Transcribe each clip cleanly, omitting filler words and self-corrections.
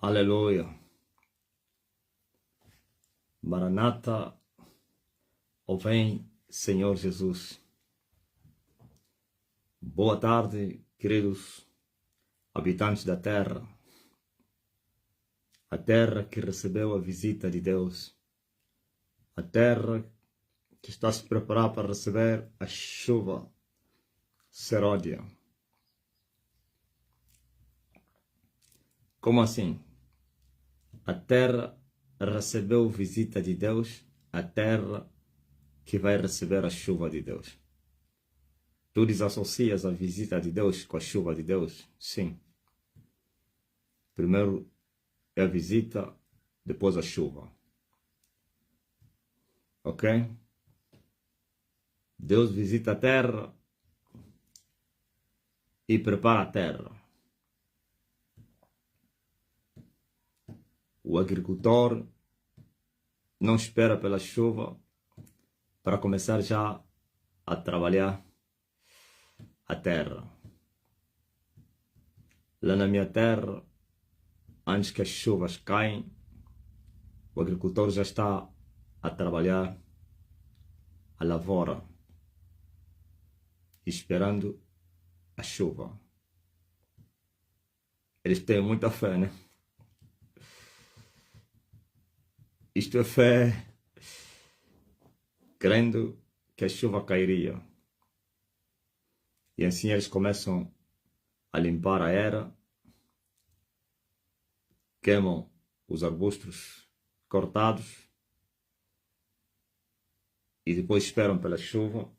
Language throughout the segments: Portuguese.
Aleluia. Maranata, ó vem Senhor Jesus. Boa tarde, queridos habitantes da terra. A terra que recebeu a visita de Deus. A terra que está se preparando para receber a chuva seródia. Como assim? A terra recebeu visita de Deus, a terra que vai receber a chuva de Deus. Tu desassocias a visita de Deus com a chuva de Deus? Sim. Primeiro é a visita, depois a chuva. Ok? Deus visita a terra e prepara a terra. O agricultor não espera pela chuva para começar já a trabalhar a terra. Lá na minha terra, antes que as chuvas caem, o agricultor já está a trabalhar a lavoura, esperando a chuva. Eles têm muita fé, né? Isto é fé, crendo que a chuva cairia. E assim eles começam a limpar a era, queimam os arbustos cortados e depois esperam pela chuva.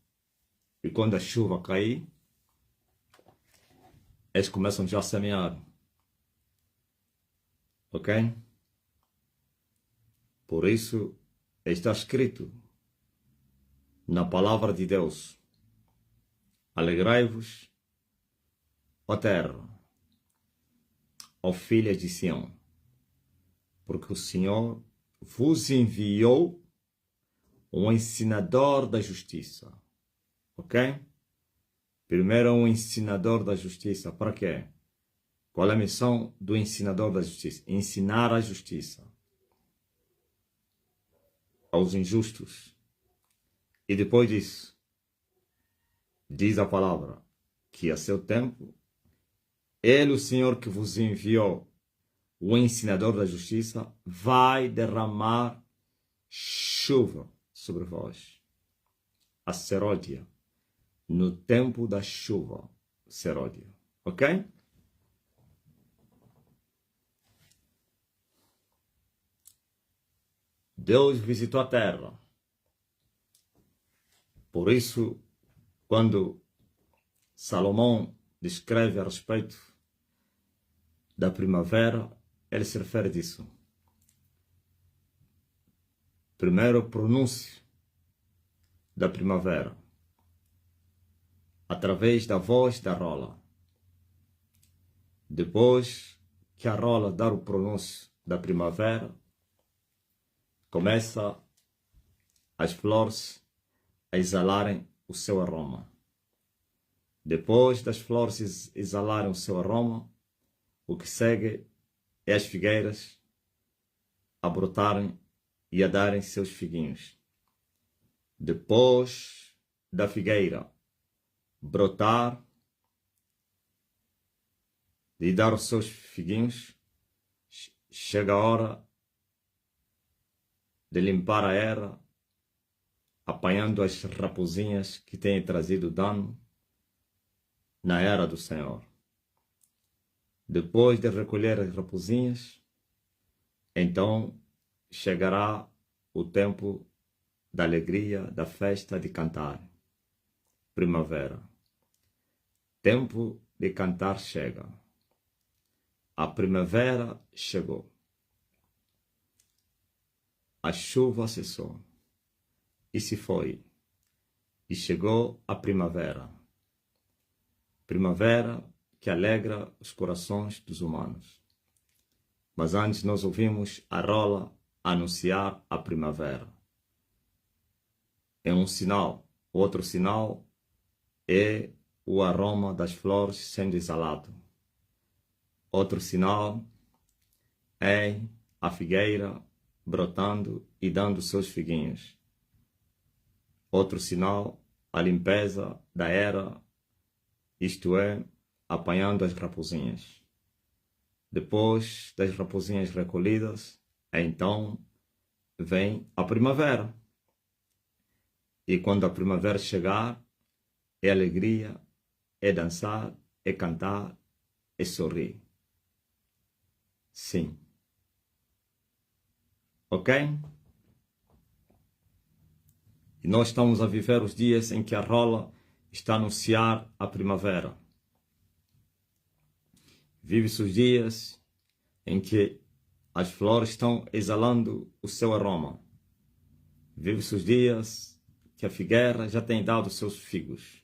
E quando a chuva cair, eles começam já a semear. Ok? Por isso está escrito na palavra de Deus: alegrai-vos, ó terra, ó filhas de Sião, porque o Senhor vos enviou um ensinador da justiça. Ok? Primeiro um ensinador da justiça. Para quê? Qual é a missão do ensinador da justiça? Ensinar a justiça aos injustos. E depois disso, diz a palavra que a seu tempo, Ele, o Senhor que vos enviou, o ensinador da justiça, vai derramar chuva sobre vós. A seródia. No tempo da chuva, seródia. Ok? Deus visitou a terra. Por isso, quando Salomão descreve a respeito da primavera, ele se refere disso. Primeiro, o pronúncio da primavera, através da voz da rola. Depois que a rola dar o pronúncio da primavera, começa as flores a exalarem o seu aroma. Depois das flores exalarem o seu aroma, o que segue é as figueiras a brotarem e a darem seus figuinhos. Depois da figueira brotar e dar os seus figuinhos, chega a hora de limpar a era, apanhando as raposinhas que têm trazido dano na era do Senhor. Depois de recolher as raposinhas, então chegará o tempo da alegria, da festa, de cantar. Primavera. Tempo de cantar chega. A primavera chegou. A chuva cessou e se foi, e chegou a primavera. Primavera que alegra os corações dos humanos. Mas antes nós ouvimos a rola anunciar a primavera. É um sinal. Outro sinal é o aroma das flores sendo exalado. Outro sinal é a figueira brotando e dando seus figuinhos. Outro sinal, a limpeza da era, isto é, apanhando as raposinhas. Depois das raposinhas recolhidas, então vem a primavera. E quando a primavera chegar, é alegria, é dançar, é cantar, é sorrir. Sim. Ok? E nós estamos a viver os dias em que a rola está a anunciar a primavera. Vive-se os dias em que as flores estão exalando o seu aroma. Vive-se os dias que a figueira já tem dado seus figos.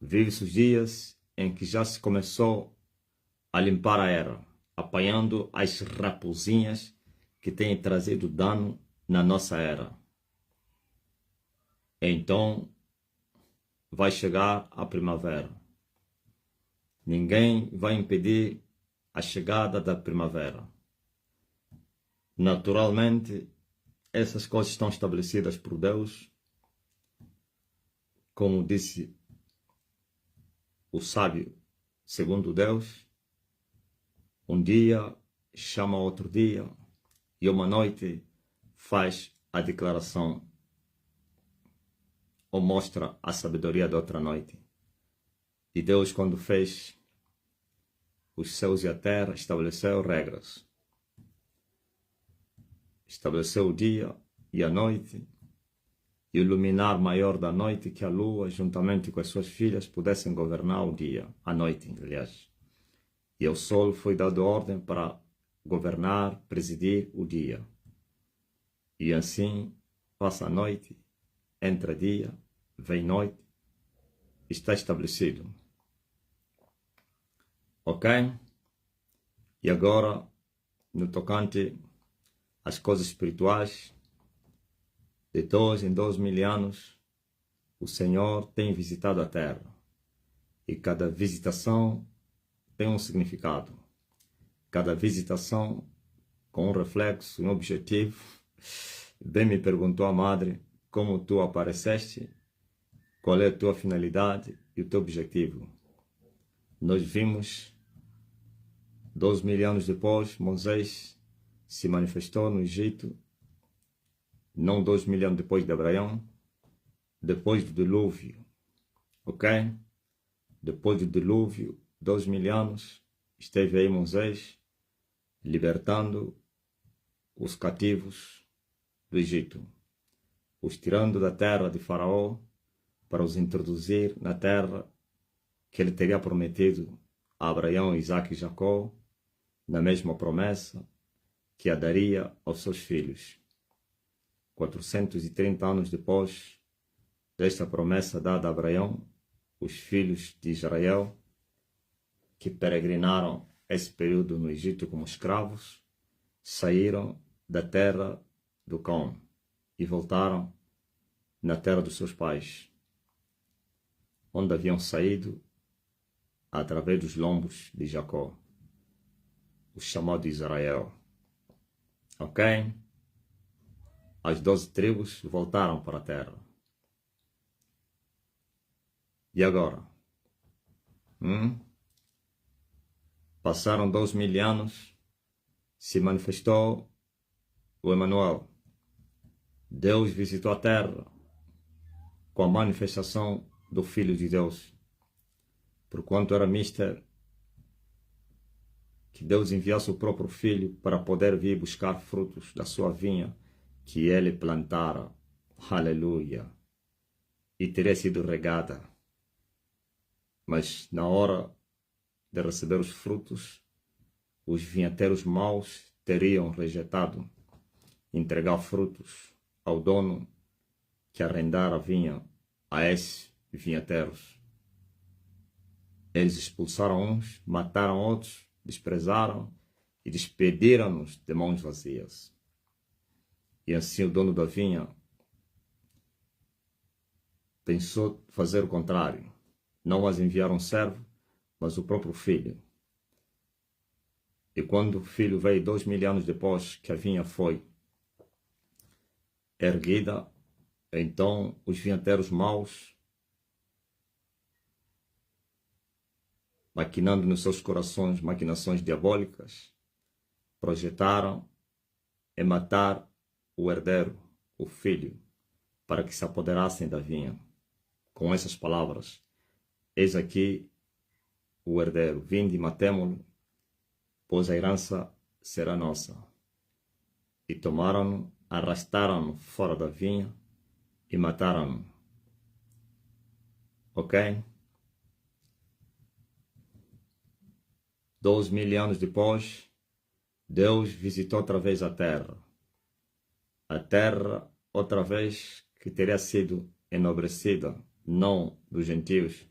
Vive-se os dias em que já se começou a limpar a era, apanhando as raposinhas que têm trazido dano na nossa era. Então vai chegar a primavera. Ninguém vai impedir a chegada da primavera. Naturalmente, essas coisas estão estabelecidas por Deus, como disse o sábio, segundo Deus, um dia chama outro dia e uma noite faz a declaração ou mostra a sabedoria da outra noite. E Deus, quando fez os céus e a terra, estabeleceu regras. Estabeleceu o dia e a noite, e o luminar maior da noite, que a lua, juntamente com as suas filhas, pudessem governar o dia, a noite, aliás. E ao sol foi dado ordem para governar, presidir o dia. E assim passa a noite, entra dia, vem noite, está estabelecido. Ok? E agora, no tocante às coisas espirituais, de 2 em 2 mil anos, o Senhor tem visitado a terra. E cada visitação tem um significado. Cada visitação com um reflexo, um objetivo. Bem me perguntou a madre, como tu apareceste, qual é a tua finalidade e o teu objetivo. Nós vimos, 2 mil anos depois, Moisés se manifestou no Egito, não 2 mil anos depois de Abraão, depois do dilúvio, ok? Depois do dilúvio, 2 mil anos, esteve aí Moisés, libertando os cativos do Egito, os tirando da terra de Faraó, para os introduzir na terra que ele teria prometido a Abraão, Isaque e Jacó, na mesma promessa que a daria aos seus filhos. 430 anos depois desta promessa dada a Abraão, os filhos de Israel, que peregrinaram esse período no Egito como escravos, saíram da terra do Cão e voltaram na terra dos seus pais, onde haviam saído através dos lombos de Jacó, o chamado Israel. Ok? As 12 tribos voltaram para a terra. E agora? Passaram 2 mil anos, se manifestou o Emmanuel. Deus visitou a terra com a manifestação do Filho de Deus. Porquanto era mister que Deus enviasse o próprio Filho para poder vir buscar frutos da sua vinha que ele plantara. Aleluia! E teria sido regada. Mas na hora de receber os frutos, os vinhateiros maus teriam rejeitado entregar frutos ao dono que arrendara a vinha a esses vinhateiros. Eles expulsaram uns, mataram outros, desprezaram e despediram-nos de mãos vazias. E assim o dono da vinha pensou fazer o contrário. Não as enviaram um servo, mas o próprio filho. E quando o filho veio 2000 anos depois que a vinha foi erguida, então os vinhateiros maus, maquinando nos seus corações maquinações diabólicas, projetaram em matar o herdeiro, o filho, para que se apoderassem da vinha. Com essas palavras: eis aqui o herdeiro, vinde e matemo-lo, pois a herança será nossa. E tomaram-no, arrastaram-no fora da vinha e mataram-no. Ok? 2000 anos depois, Deus visitou outra vez a terra. A terra, outra vez, que teria sido enobrecida, não dos gentios,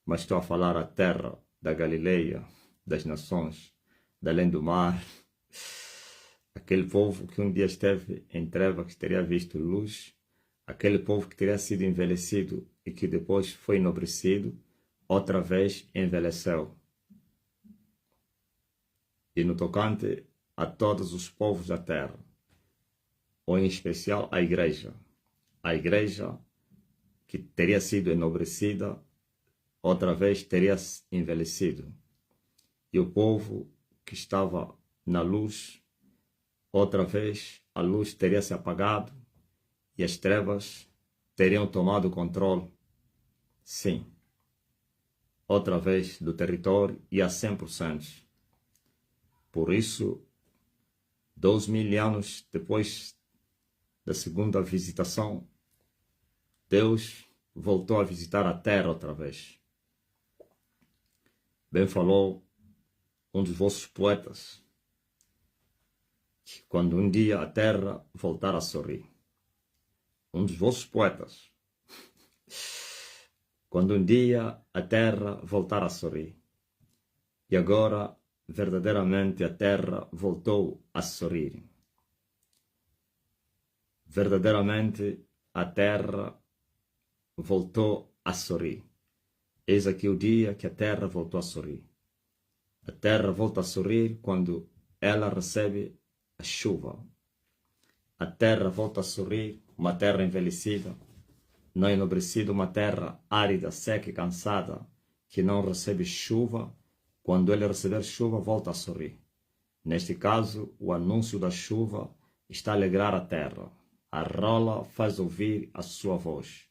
mas estou a falar a terra da Galileia, das nações, da além do mar. Aquele povo que um dia esteve em trevas, que teria visto luz, aquele povo que teria sido envelhecido e que depois foi enobrecido, outra vez envelheceu. E no tocante a todos os povos da terra, ou em especial a igreja que teria sido enobrecida, outra vez teria envelhecido. E o povo que estava na luz, outra vez a luz teria se apagado e as trevas teriam tomado o controle, sim, outra vez do território e a 100%. Por isso, 2000 anos depois da segunda visitação, Deus voltou a visitar a terra outra vez. Bem falou um dos vossos poetas, que quando um dia a terra voltar a sorrir. Um dos vossos poetas. Quando um dia a terra voltar a sorrir. E agora, verdadeiramente, a terra voltou a sorrir. Verdadeiramente, a terra voltou a sorrir. Eis aqui o dia que a terra voltou a sorrir. A terra volta a sorrir quando ela recebe a chuva. A terra volta a sorrir, uma terra envelhecida, não enobrecida, uma terra árida, seca e cansada, que não recebe chuva. Quando ele receber chuva, volta a sorrir. Neste caso, o anúncio da chuva está a alegrar a terra. A rola faz ouvir a sua voz.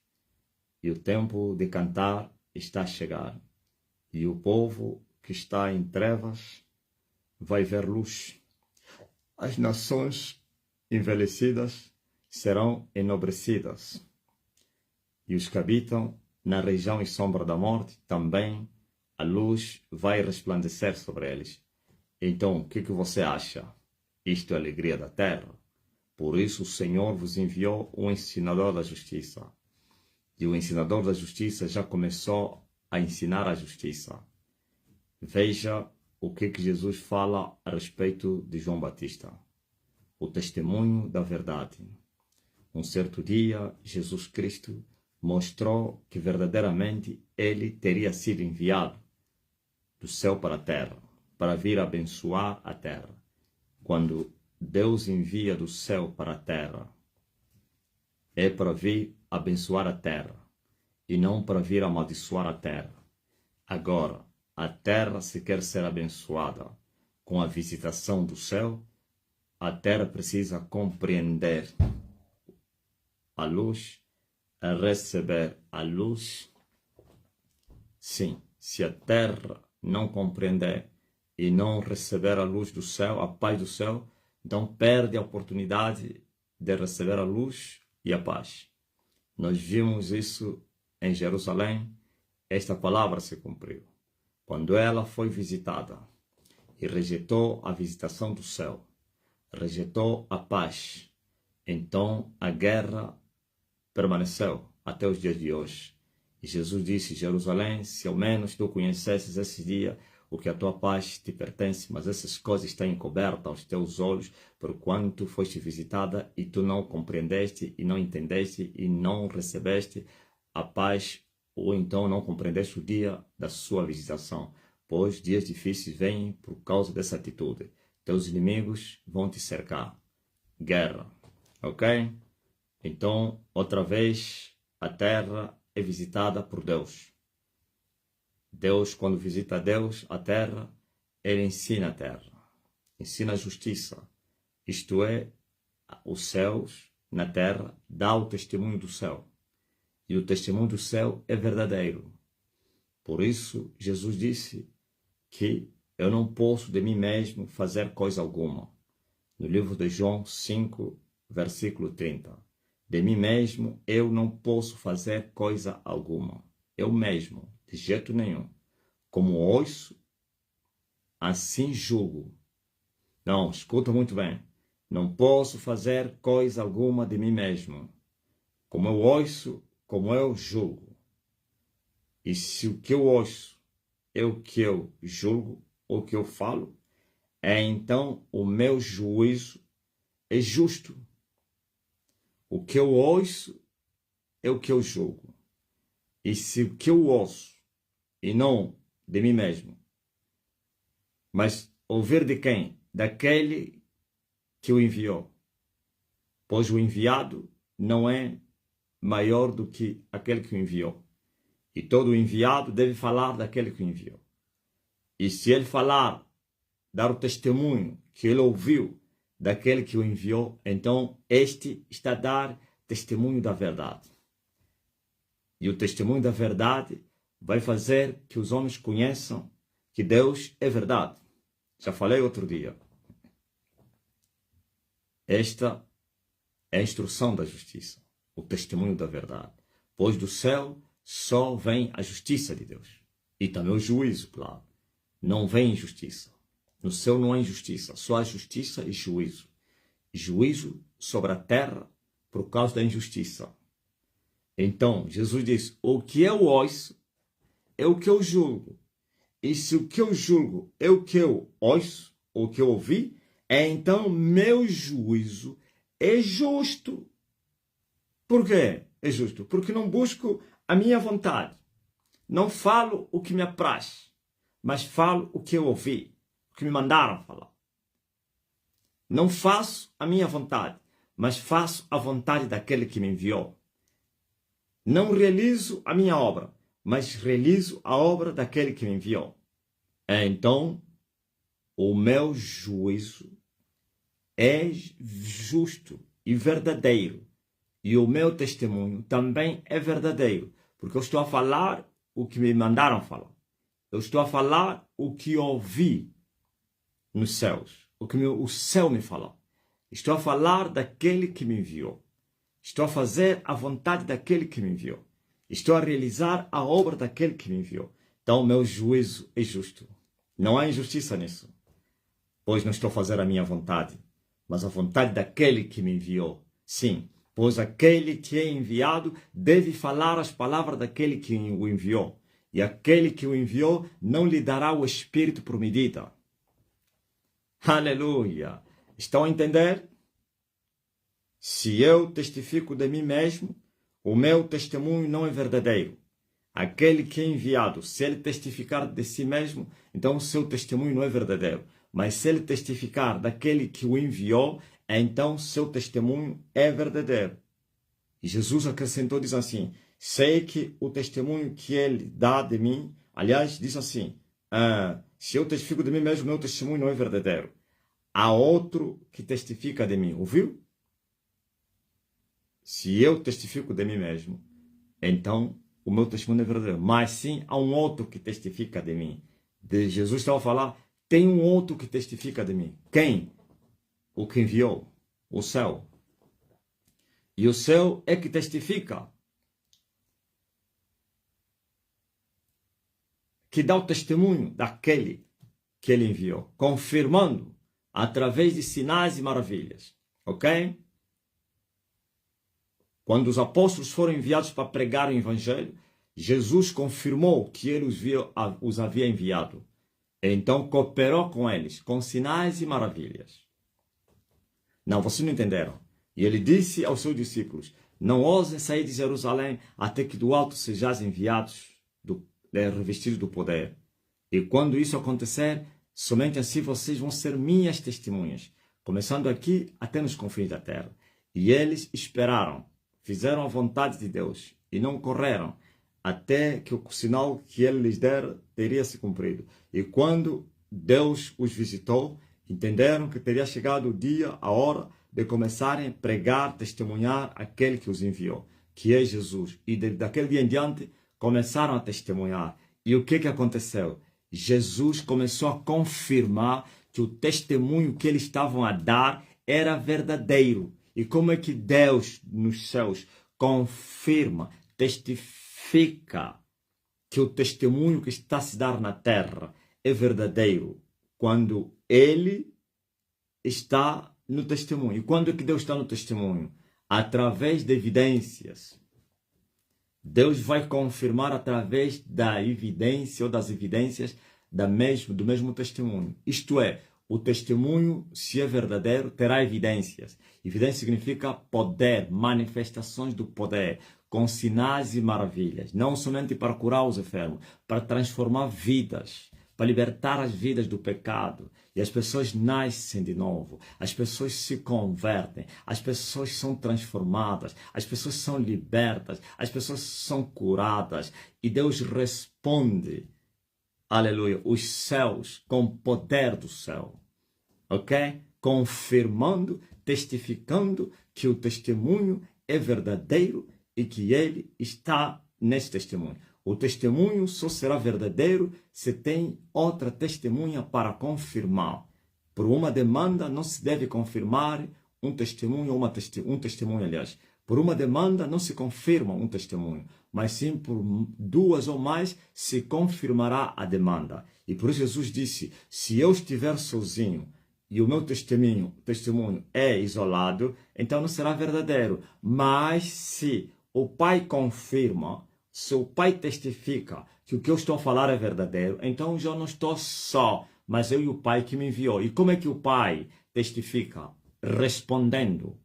E o tempo de cantar está a chegar. E o povo que está em trevas vai ver luz. As nações envelhecidas serão enobrecidas. E os que habitam na região e sombra da morte, também a luz vai resplandecer sobre eles. Então, o que você acha? Isto é a alegria da terra. Por isso o Senhor vos enviou um ensinador da justiça. E o ensinador da justiça já começou a ensinar a justiça. Veja o que Jesus fala a respeito de João Batista. O testemunho da verdade. Um certo dia, Jesus Cristo mostrou que verdadeiramente ele teria sido enviado do céu para a terra, para vir abençoar a terra. Quando Deus envia do céu para a terra, é para vir abençoar a terra e não para vir amaldiçoar a terra. Agora, a terra, se quer ser abençoada com a visitação do céu, a terra precisa compreender a luz, a receber a luz. Sim, se a terra não compreender e não receber a luz do céu, a paz do céu, então perde a oportunidade de receber a luz e a paz. Nós vimos isso em Jerusalém, esta palavra se cumpriu. Quando ela foi visitada e rejeitou a visitação do céu, rejeitou a paz, então a guerra permaneceu até os dias de hoje. E Jesus disse: Jerusalém, se ao menos tu conhecesses esse dia, o que a tua paz te pertence, mas essas coisas estão encobertas aos teus olhos, porquanto foste visitada e tu não compreendeste e não entendeste e não recebeste a paz, ou então não compreendeste o dia da sua visitação. pois dias difíceis vêm por causa dessa atitude. Teus inimigos vão te cercar. Guerra, ok? Então, outra vez, a terra é visitada por Deus. Deus, quando visita Deus, a terra, ele ensina a terra. Ensina a justiça. Isto é, os céus na terra dá o testemunho do céu. E o testemunho do céu é verdadeiro. Por isso, Jesus disse que eu não posso de mim mesmo fazer coisa alguma. No livro de João 5, versículo 30. De mim mesmo eu não posso fazer coisa alguma. Eu mesmo, de jeito nenhum. Como ouço, assim julgo. Não, escuta muito bem. Não posso fazer coisa alguma de mim mesmo. Como eu ouço, como eu julgo. E se o que eu ouço é o que eu julgo, ou o que eu falo, então o meu juízo é justo. O que eu ouço é o que eu julgo. E se o que eu ouço, e não de mim mesmo, mas ouvir de quem? Daquele que o enviou. Pois o enviado não é maior do que aquele que o enviou. E todo enviado deve falar daquele que o enviou. E se ele falar, dar o testemunho que ele ouviu daquele que o enviou, então este está a dar testemunho da verdade. E o testemunho da verdade vai fazer que os homens conheçam que Deus é verdade. Já falei outro dia. Esta é a instrução da justiça, o testemunho da verdade. Pois do céu só vem a justiça de Deus. E também o juízo, claro. Não vem injustiça. No céu não há injustiça, só há justiça e juízo. Juízo sobre a terra por causa da injustiça. Então, Jesus diz, o que eu ouço é o que eu julgo. E se o que eu julgo é o que eu ouço, ou o que eu ouvi, então meu juízo é justo. Por quê? É justo. Porque não busco a minha vontade. Não falo o que me apraz, mas falo o que eu ouvi, o que me mandaram falar. Não faço a minha vontade, mas faço a vontade daquele que me enviou. Não realizo a minha obra, mas realizo a obra daquele que me enviou. Então, o meu juízo é justo e verdadeiro. E o meu testemunho também é verdadeiro. Porque eu estou a falar o que me mandaram falar. Eu estou a falar o que ouvi nos céus. O que o céu me falou. Estou a falar daquele que me enviou. Estou a fazer a vontade daquele que me enviou. Estou a realizar a obra daquele que me enviou. Então, o meu juízo é justo. Não há injustiça nisso. Pois não estou a fazer a minha vontade, mas a vontade daquele que me enviou. Sim, pois aquele que é enviado deve falar as palavras daquele que o enviou. E aquele que o enviou não lhe dará o Espírito por medida. Aleluia! Estão a entender? Se eu testifico de mim mesmo, o meu testemunho não é verdadeiro. Aquele que é enviado, se ele testificar de si mesmo, então o seu testemunho não é verdadeiro. Mas se ele testificar daquele que o enviou, então seu testemunho é verdadeiro. E Jesus acrescentou, diz assim, sei que o testemunho que ele dá de mim, aliás, diz assim, se eu testifico de mim mesmo, meu testemunho não é verdadeiro. Há outro que testifica de mim, ouviu? Se eu testifico de mim mesmo, então o meu testemunho é verdadeiro. Mas sim, há um outro que testifica de mim. Jesus estava a falar, tem um outro que testifica de mim. Quem? O que enviou, o céu. E o céu é que testifica. Que dá o testemunho daquele que ele enviou. Confirmando através de sinais e maravilhas. Ok? Quando os apóstolos foram enviados para pregar o evangelho, Jesus confirmou que ele os havia enviado. Então cooperou com eles, com sinais e maravilhas. Não, vocês não entenderam. E ele disse aos seus discípulos, não ousem sair de Jerusalém até que do alto sejais enviados, revestidos do poder. E quando isso acontecer, somente assim vocês vão ser minhas testemunhas, começando aqui até nos confins da terra. E eles esperaram, fizeram a vontade de Deus e não correram até que o sinal que ele lhes dera teria se cumprido. E quando Deus os visitou, entenderam que teria chegado o dia, a hora de começarem a pregar, testemunhar aquele que os enviou, que é Jesus. E daquele dia em diante começaram a testemunhar. E o que aconteceu? Jesus começou a confirmar que o testemunho que eles estavam a dar era verdadeiro. E como é que Deus nos céus confirma, testifica que o testemunho que está a se dar na terra é verdadeiro? Quando ele está no testemunho. E quando é que Deus está no testemunho? Através de evidências. Deus vai confirmar através da evidência ou das evidências do mesmo testemunho. Isto é, o testemunho, se é verdadeiro, terá evidências. Evidência significa poder, manifestações do poder, com sinais e maravilhas. Não somente para curar os enfermos, para transformar vidas, para libertar as vidas do pecado. E as pessoas nascem de novo, as pessoas se convertem, as pessoas são transformadas, as pessoas são libertas, as pessoas são curadas. E Deus responde, aleluia, os céus com o poder do céu, ok? Confirmando, testificando que o testemunho é verdadeiro e que ele está nesse testemunho. O testemunho só será verdadeiro se tem outra testemunha para confirmar. Por uma demanda não se deve confirmar um testemunho, um testemunho, aliás. Por uma demanda não se confirma um testemunho, mas sim por duas ou mais se confirmará a demanda. E por isso Jesus disse, se eu estiver sozinho e o meu testemunho é isolado, então não será verdadeiro. Mas se o Pai confirma, se o Pai testifica que o que eu estou a falar é verdadeiro, então eu não estou só, mas eu e o Pai que me enviou. E como é que o Pai testifica? Respondendo.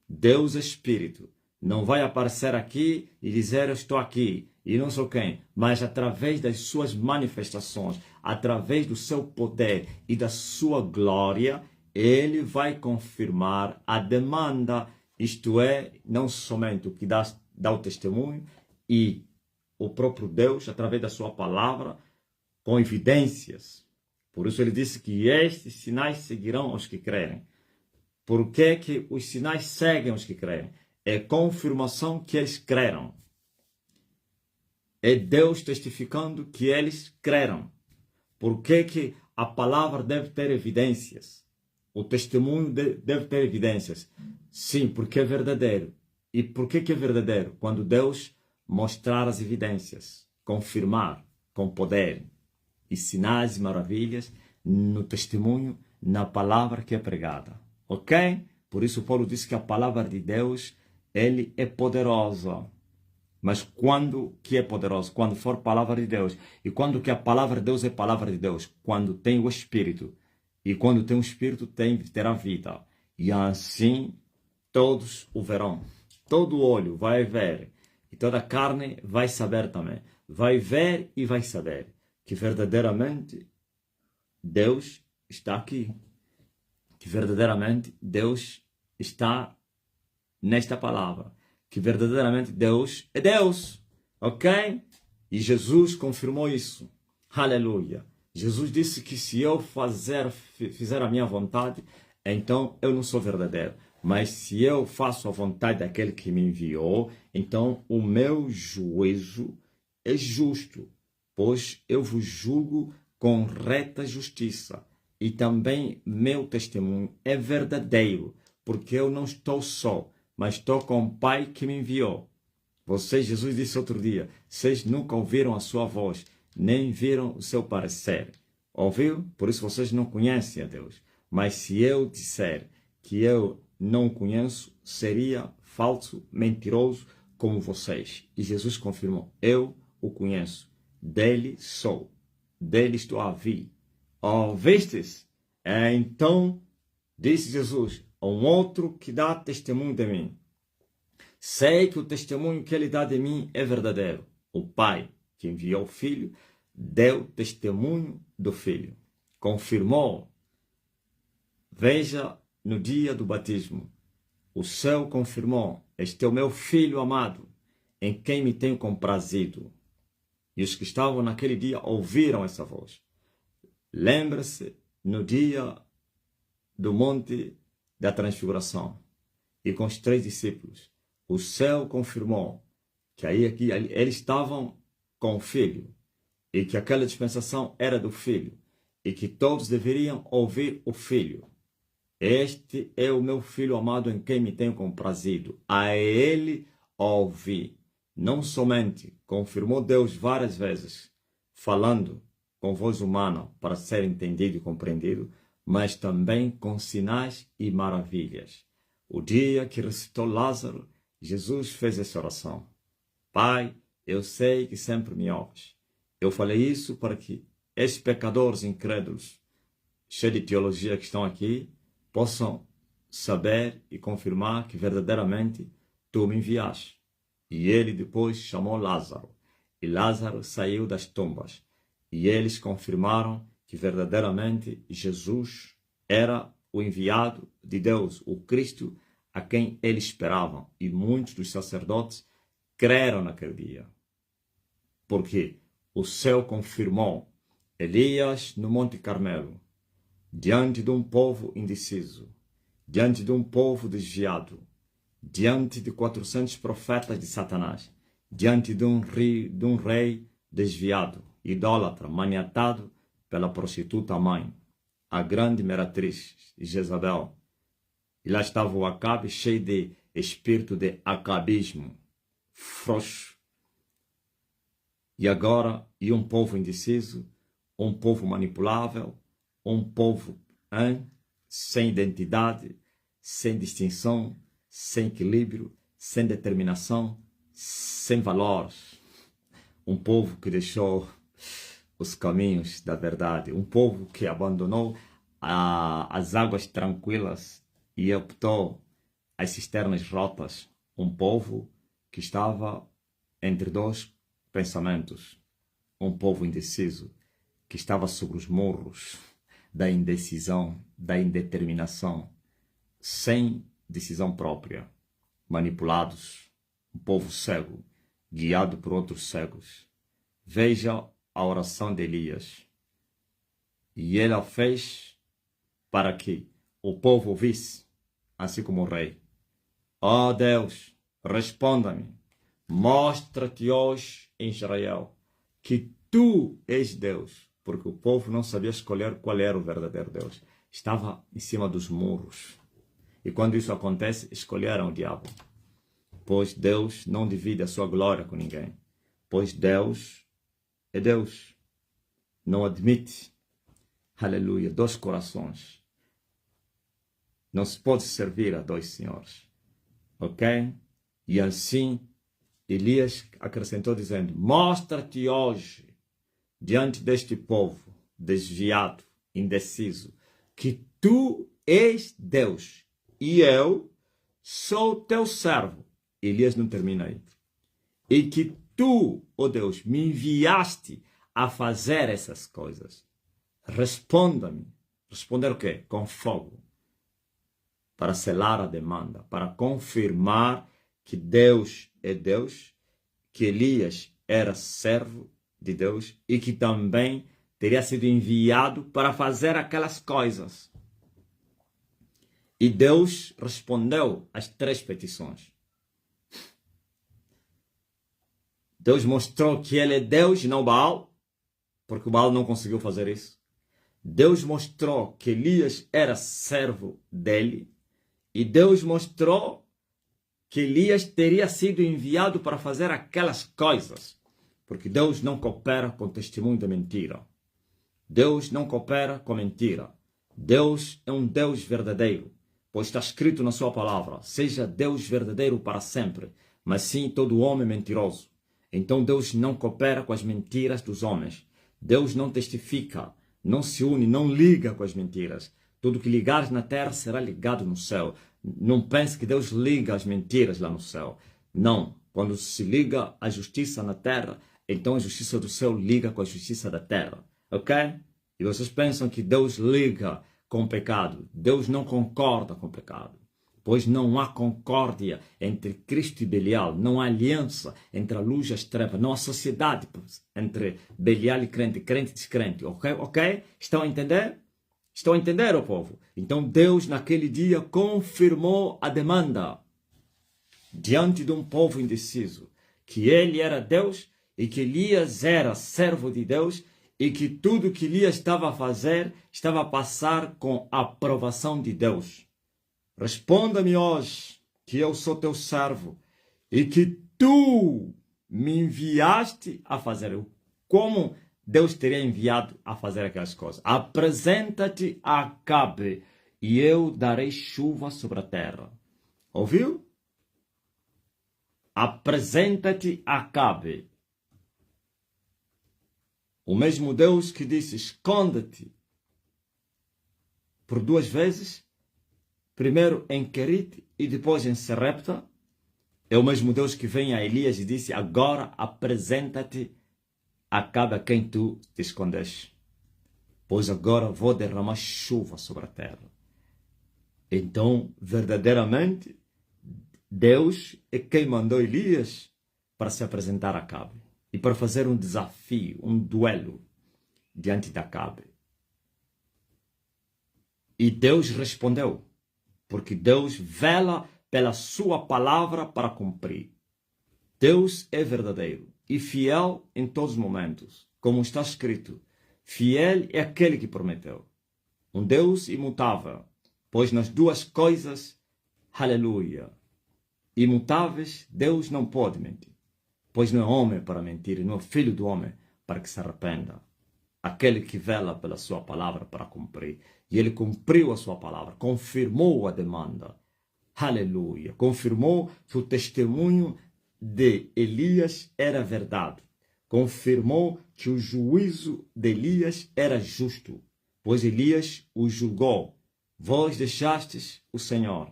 Deus Espírito não vai aparecer aqui e dizer eu estou aqui e não sou quem, mas através das suas manifestações, através do seu poder e da sua glória, ele vai confirmar a demanda, isto é, não somente o que dá o testemunho, e o próprio Deus, através da sua palavra, com evidências. Por isso ele disse que estes sinais seguirão os que crerem. Por que os sinais seguem os que creem? É confirmação que eles creram. É Deus testificando que eles creram. Por que a palavra deve ter evidências? O testemunho deve ter evidências. Sim, porque é verdadeiro. E por que é verdadeiro? Quando Deus mostrar as evidências, confirmar com poder e sinais e maravilhas no testemunho, na palavra que é pregada. Ok? Por isso Paulo disse que a palavra de Deus, ele é poderosa. Mas quando que é poderoso? Quando for palavra de Deus. E quando que a palavra de Deus é palavra de Deus? Quando tem o Espírito. E quando tem o Espírito, terá vida. E assim todos o verão. Todo olho vai ver. E toda carne vai saber também. Vai ver e vai saber que verdadeiramente Deus está aqui. Que verdadeiramente Deus está nesta palavra. Que verdadeiramente Deus é Deus. Ok? E Jesus confirmou isso. Aleluia. Jesus disse que se eu fizer a minha vontade, então eu não sou verdadeiro. Mas se eu faço a vontade daquele que me enviou, então o meu juízo é justo, pois eu vos julgo com reta justiça. E também meu testemunho é verdadeiro, porque eu não estou só, mas estou com o Pai que me enviou. Jesus disse outro dia, vocês nunca ouviram a sua voz, nem viram o seu parecer. Ouviu? Por isso vocês não conhecem a Deus. Mas se eu disser que eu não o conheço, seria falso, mentiroso como vocês. E Jesus confirmou, eu o conheço, dele sou, dele estou a vir. Ouvistes? Então, disse Jesus, um outro que dá testemunho de mim. Sei que o testemunho que ele dá de mim é verdadeiro. O Pai que enviou o Filho deu testemunho do Filho. Confirmou. Veja, no dia do batismo, o céu confirmou: este é o meu Filho amado, em quem me tenho comprazido. E os que estavam naquele dia ouviram essa voz. Lembre-se, no dia do Monte da Transfiguração, e com os 3 discípulos, o céu confirmou que eles estavam com o Filho, e que aquela dispensação era do Filho, e que todos deveriam ouvir o Filho. Este é o meu Filho amado em quem me tenho comprazido. A ele ouvi. Não somente confirmou Deus várias vezes, falando com voz humana para ser entendido e compreendido, mas também com sinais e maravilhas. O dia que ressuscitou Lázaro, Jesus fez essa oração: Pai, eu sei que sempre me ouves. Eu falei isso para que esses pecadores incrédulos, cheios de teologia que estão aqui, possam saber e confirmar que verdadeiramente tu me enviaste. E ele depois chamou Lázaro. E Lázaro saiu das tumbas. E eles confirmaram que verdadeiramente Jesus era o enviado de Deus, o Cristo a quem eles esperavam. E muitos dos sacerdotes creram naquele dia. Porque o céu confirmou Elias no Monte Carmelo, diante de um povo indeciso, diante de um povo desviado, diante de 400 profetas de Satanás, diante de um rei desviado, idólatra, maniatado pela prostituta mãe, a grande meretriz Jezabel. E lá estava o Acabe, cheio de espírito de acabismo, frouxo. E agora, um povo indeciso, um povo manipulável, um povo sem identidade, sem distinção, sem equilíbrio, sem determinação, sem valores. Um povo que deixou os caminhos da verdade. Um povo que abandonou as águas tranquilas e optou as cisternas rotas. Um povo que estava entre 2 pensamentos. Um povo indeciso que estava sobre os morros da indecisão, da indeterminação, sem decisão própria, manipulados, um povo cego, guiado por outros cegos. Veja a oração de Elias. E ele a fez para que o povo ouvisse, assim como o rei. Ó Deus, responda-me, mostra-te hoje em Israel que tu és Deus, porque o povo não sabia escolher qual era o verdadeiro Deus. Estava em cima dos muros. E quando isso acontece, escolheram o diabo. Pois Deus não divide a sua glória com ninguém. Pois Deus é Deus. Não admite, aleluia, 2 corações. Não se pode servir a 2 senhores. Ok? E assim, Elias acrescentou dizendo: mostra-te hoje, diante deste povo desviado, indeciso, que tu és Deus e eu sou teu servo. Elias não termina aí. E que tu, ó Deus, me enviaste a fazer essas coisas. Responda-me. Responder o quê? Com fogo. Para selar a demanda, para confirmar que Deus é Deus, que Elias era servo de Deus e que também teria sido enviado para fazer aquelas coisas. E Deus respondeu às 3 petições. Deus mostrou que ele é Deus e não Baal, porque o Baal não conseguiu fazer isso. Deus mostrou que Elias era servo dele. E Deus mostrou que Elias teria sido enviado para fazer aquelas coisas. Porque Deus não coopera com testemunho de mentira. Deus não coopera com mentira. Deus é um Deus verdadeiro. Pois está escrito na sua palavra: seja Deus verdadeiro para sempre, mas sim todo homem mentiroso. Então Deus não coopera com as mentiras dos homens. Deus não testifica, não se une, não liga com as mentiras. Tudo que ligares na terra será ligado no céu. Não pense que Deus liga as mentiras lá no céu. Não. Quando se liga a justiça na terra, então a justiça do céu liga com a justiça da terra. Ok? E vocês pensam que Deus liga com o pecado. Deus não concorda com o pecado. Pois não há concórdia entre Cristo e Belial. Não há aliança entre a luz e as trevas. Não há sociedade entre Belial e crente e descrente. Ok? Estão a entender? Estão a entender, ó povo? Então Deus naquele dia confirmou a demanda diante de um povo indeciso, que ele era Deus e que Elias era servo de Deus e que tudo que Elias estava a fazer estava a passar com a aprovação de Deus. Responda-me hoje que eu sou teu servo e que tu me enviaste a fazer. Como Deus teria enviado a fazer aquelas coisas? Apresenta-te a Acabe e eu darei chuva sobre a terra. Ouviu? Apresenta-te a Acabe. O mesmo Deus que disse, esconde-te por 2 vezes, primeiro em Querite e depois em Serepta, é o mesmo Deus que vem a Elias e disse, agora apresenta-te a Acabe a quem tu te escondes, pois agora vou derramar chuva sobre a terra. Então, verdadeiramente, Deus é quem mandou Elias para se apresentar a Acabe e para fazer um desafio, um duelo diante de Acabe. E Deus respondeu, porque Deus vela pela sua palavra para cumprir. Deus é verdadeiro e fiel em todos os momentos, como está escrito. Fiel é aquele que prometeu. Um Deus imutável, pois nas 2 coisas, aleluia, imutáveis, Deus não pode mentir, pois não é homem para mentir, e não é filho do homem para que se arrependa. Aquele que vela pela sua palavra para cumprir. E ele cumpriu a sua palavra, confirmou a demanda. Aleluia. Confirmou que o testemunho de Elias era verdade. Confirmou que o juízo de Elias era justo, pois Elias o julgou. Vós deixastes o Senhor.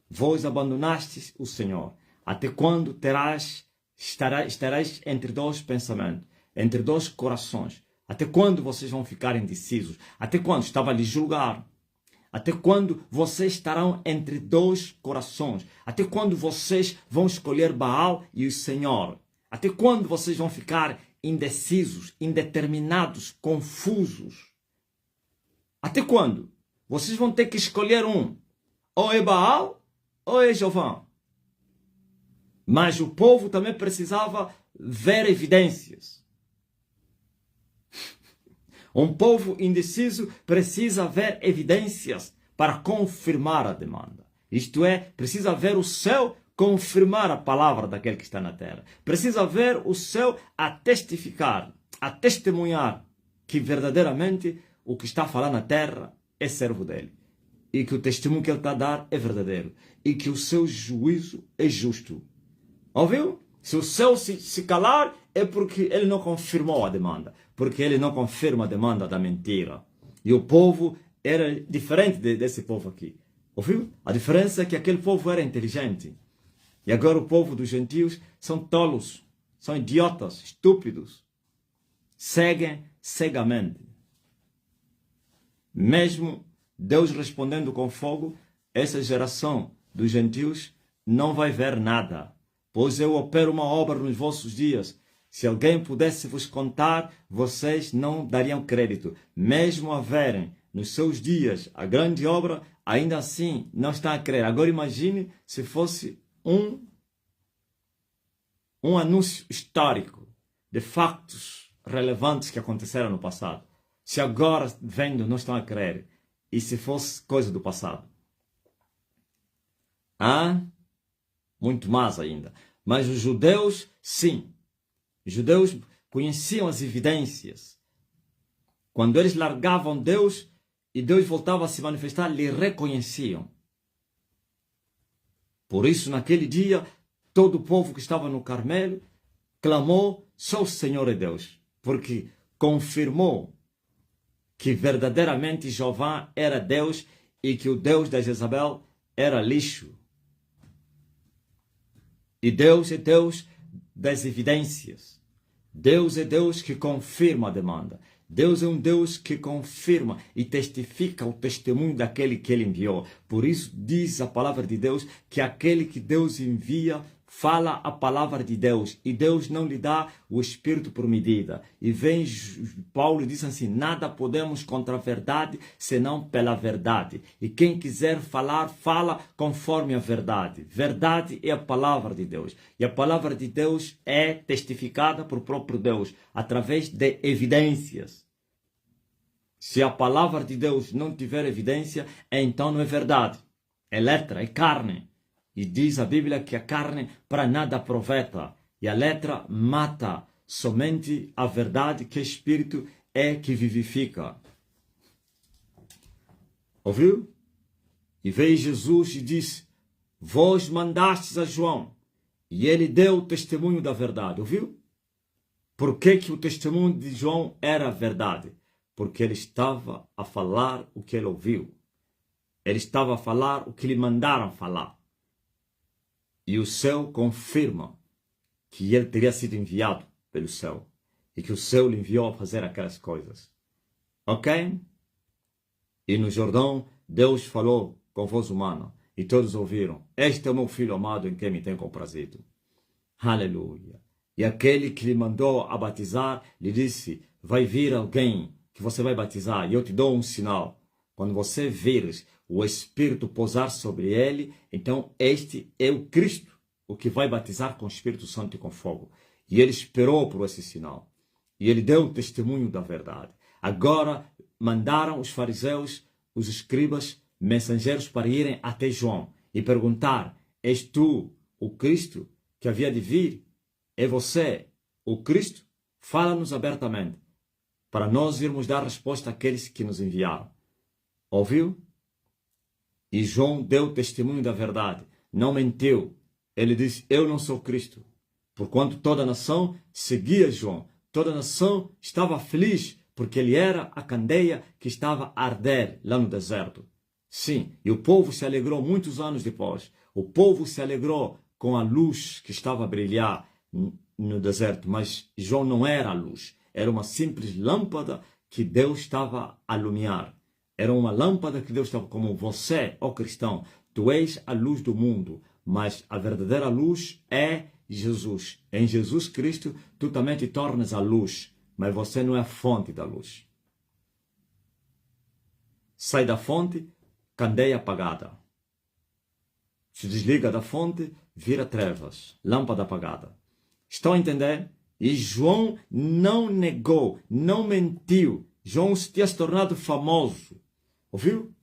Vós abandonastes o Senhor. Até quando estarás entre 2 pensamentos, entre 2 corações? Até quando vocês vão ficar indecisos? Até quando? Estava a lhe julgar. Até quando vocês estarão entre 2 corações? Até quando vocês vão escolher Baal e o Senhor? Até quando vocês vão ficar indecisos, indeterminados, confusos? Até quando? Vocês vão ter que escolher um. Ou é Baal ou é Jeová. Mas o povo também precisava ver evidências. Um povo indeciso precisa ver evidências para confirmar a demanda. Isto é, precisa ver o céu confirmar a palavra daquele que está na terra. Precisa ver o céu a testificar, a testemunhar que verdadeiramente o que está a falar na terra é servo dele. E que o testemunho que ele está a dar é verdadeiro. E que o seu juízo é justo. Ouviu? Se o céu se calar, é porque ele não confirmou a demanda. Porque ele não confirma a demanda da mentira. E o povo era diferente desse povo aqui. Ouviu? A diferença é que aquele povo era inteligente. E agora o povo dos gentios são tolos, são idiotas, estúpidos. Seguem cegamente. Mesmo Deus respondendo com fogo, essa geração dos gentios não vai ver nada. Pois eu opero uma obra nos vossos dias. Se alguém pudesse vos contar, vocês não dariam crédito. Mesmo a verem nos seus dias a grande obra, ainda assim não estão a crer. Agora imagine se fosse um anúncio histórico de factos relevantes que aconteceram no passado. Se agora vendo não estão a crer. E se fosse coisa do passado? Muito mais ainda. Mas os judeus, sim. Os judeus conheciam as evidências. Quando eles largavam Deus e Deus voltava a se manifestar, lhe reconheciam. Por isso, naquele dia, todo o povo que estava no Carmelo clamou, só o Senhor é Deus. Porque confirmou que verdadeiramente Jeová era Deus e que o Deus da Jezabel era lixo. E Deus é Deus das evidências. Deus é Deus que confirma a demanda. Deus é um Deus que confirma e testifica o testemunho daquele que Ele enviou. Por isso diz a palavra de Deus que aquele que Deus envia fala a palavra de Deus e Deus não lhe dá o Espírito por medida. E vem Paulo diz assim, nada podemos contra a verdade senão pela verdade. E quem quiser falar, fala conforme a verdade. Verdade é a palavra de Deus. E a palavra de Deus é testificada por próprio Deus, através de evidências. Se a palavra de Deus não tiver evidência, então não é verdade. É letra, é carne. E diz a Bíblia que a carne para nada aproveita. E a letra mata. Somente a verdade, que é Espírito, é que vivifica. Ouviu? E veio Jesus e disse, vós mandastes a João. E ele deu o testemunho da verdade. Ouviu? Por que o testemunho de João era verdade? Porque ele estava a falar o que ele ouviu. Ele estava a falar o que lhe mandaram falar. E o céu confirma que ele teria sido enviado pelo céu. E que o céu lhe enviou a fazer aquelas coisas. Ok? E no Jordão, Deus falou com voz humana. E todos ouviram. Este é o meu filho amado em quem me tenho comprazido. Aleluia. E aquele que lhe mandou a batizar, lhe disse, vai vir alguém que você vai batizar. E eu te dou um sinal. Quando você vires o Espírito pousar sobre ele, então este é o Cristo, o que vai batizar com o Espírito Santo e com fogo. E ele esperou por esse sinal. E ele deu o testemunho da verdade. Agora mandaram os fariseus, os escribas, mensageiros para irem até João e perguntar, és tu o Cristo que havia de vir? É você o Cristo? Fala-nos abertamente, para nós irmos dar resposta àqueles que nos enviaram. Ouviu? E João deu testemunho da verdade, não mentiu. Ele disse, eu não sou Cristo. Porquanto toda a nação seguia João. Toda a nação estava feliz, porque ele era a candeia que estava a arder lá no deserto. Sim, e o povo se alegrou muitos anos depois. O povo se alegrou com a luz que estava a brilhar no deserto. Mas João não era a luz. Era uma simples lâmpada que Deus estava a iluminar. Era uma lâmpada que Deus estava como você, ó cristão. Tu és a luz do mundo, mas a verdadeira luz é Jesus. Em Jesus Cristo, tu também te tornas a luz, mas você não é a fonte da luz. Sai da fonte, candeia apagada. Se desliga da fonte, vira trevas, lâmpada apagada. Estão a entender? E João não negou, não mentiu. João tinha se tornado famoso. Ouviu?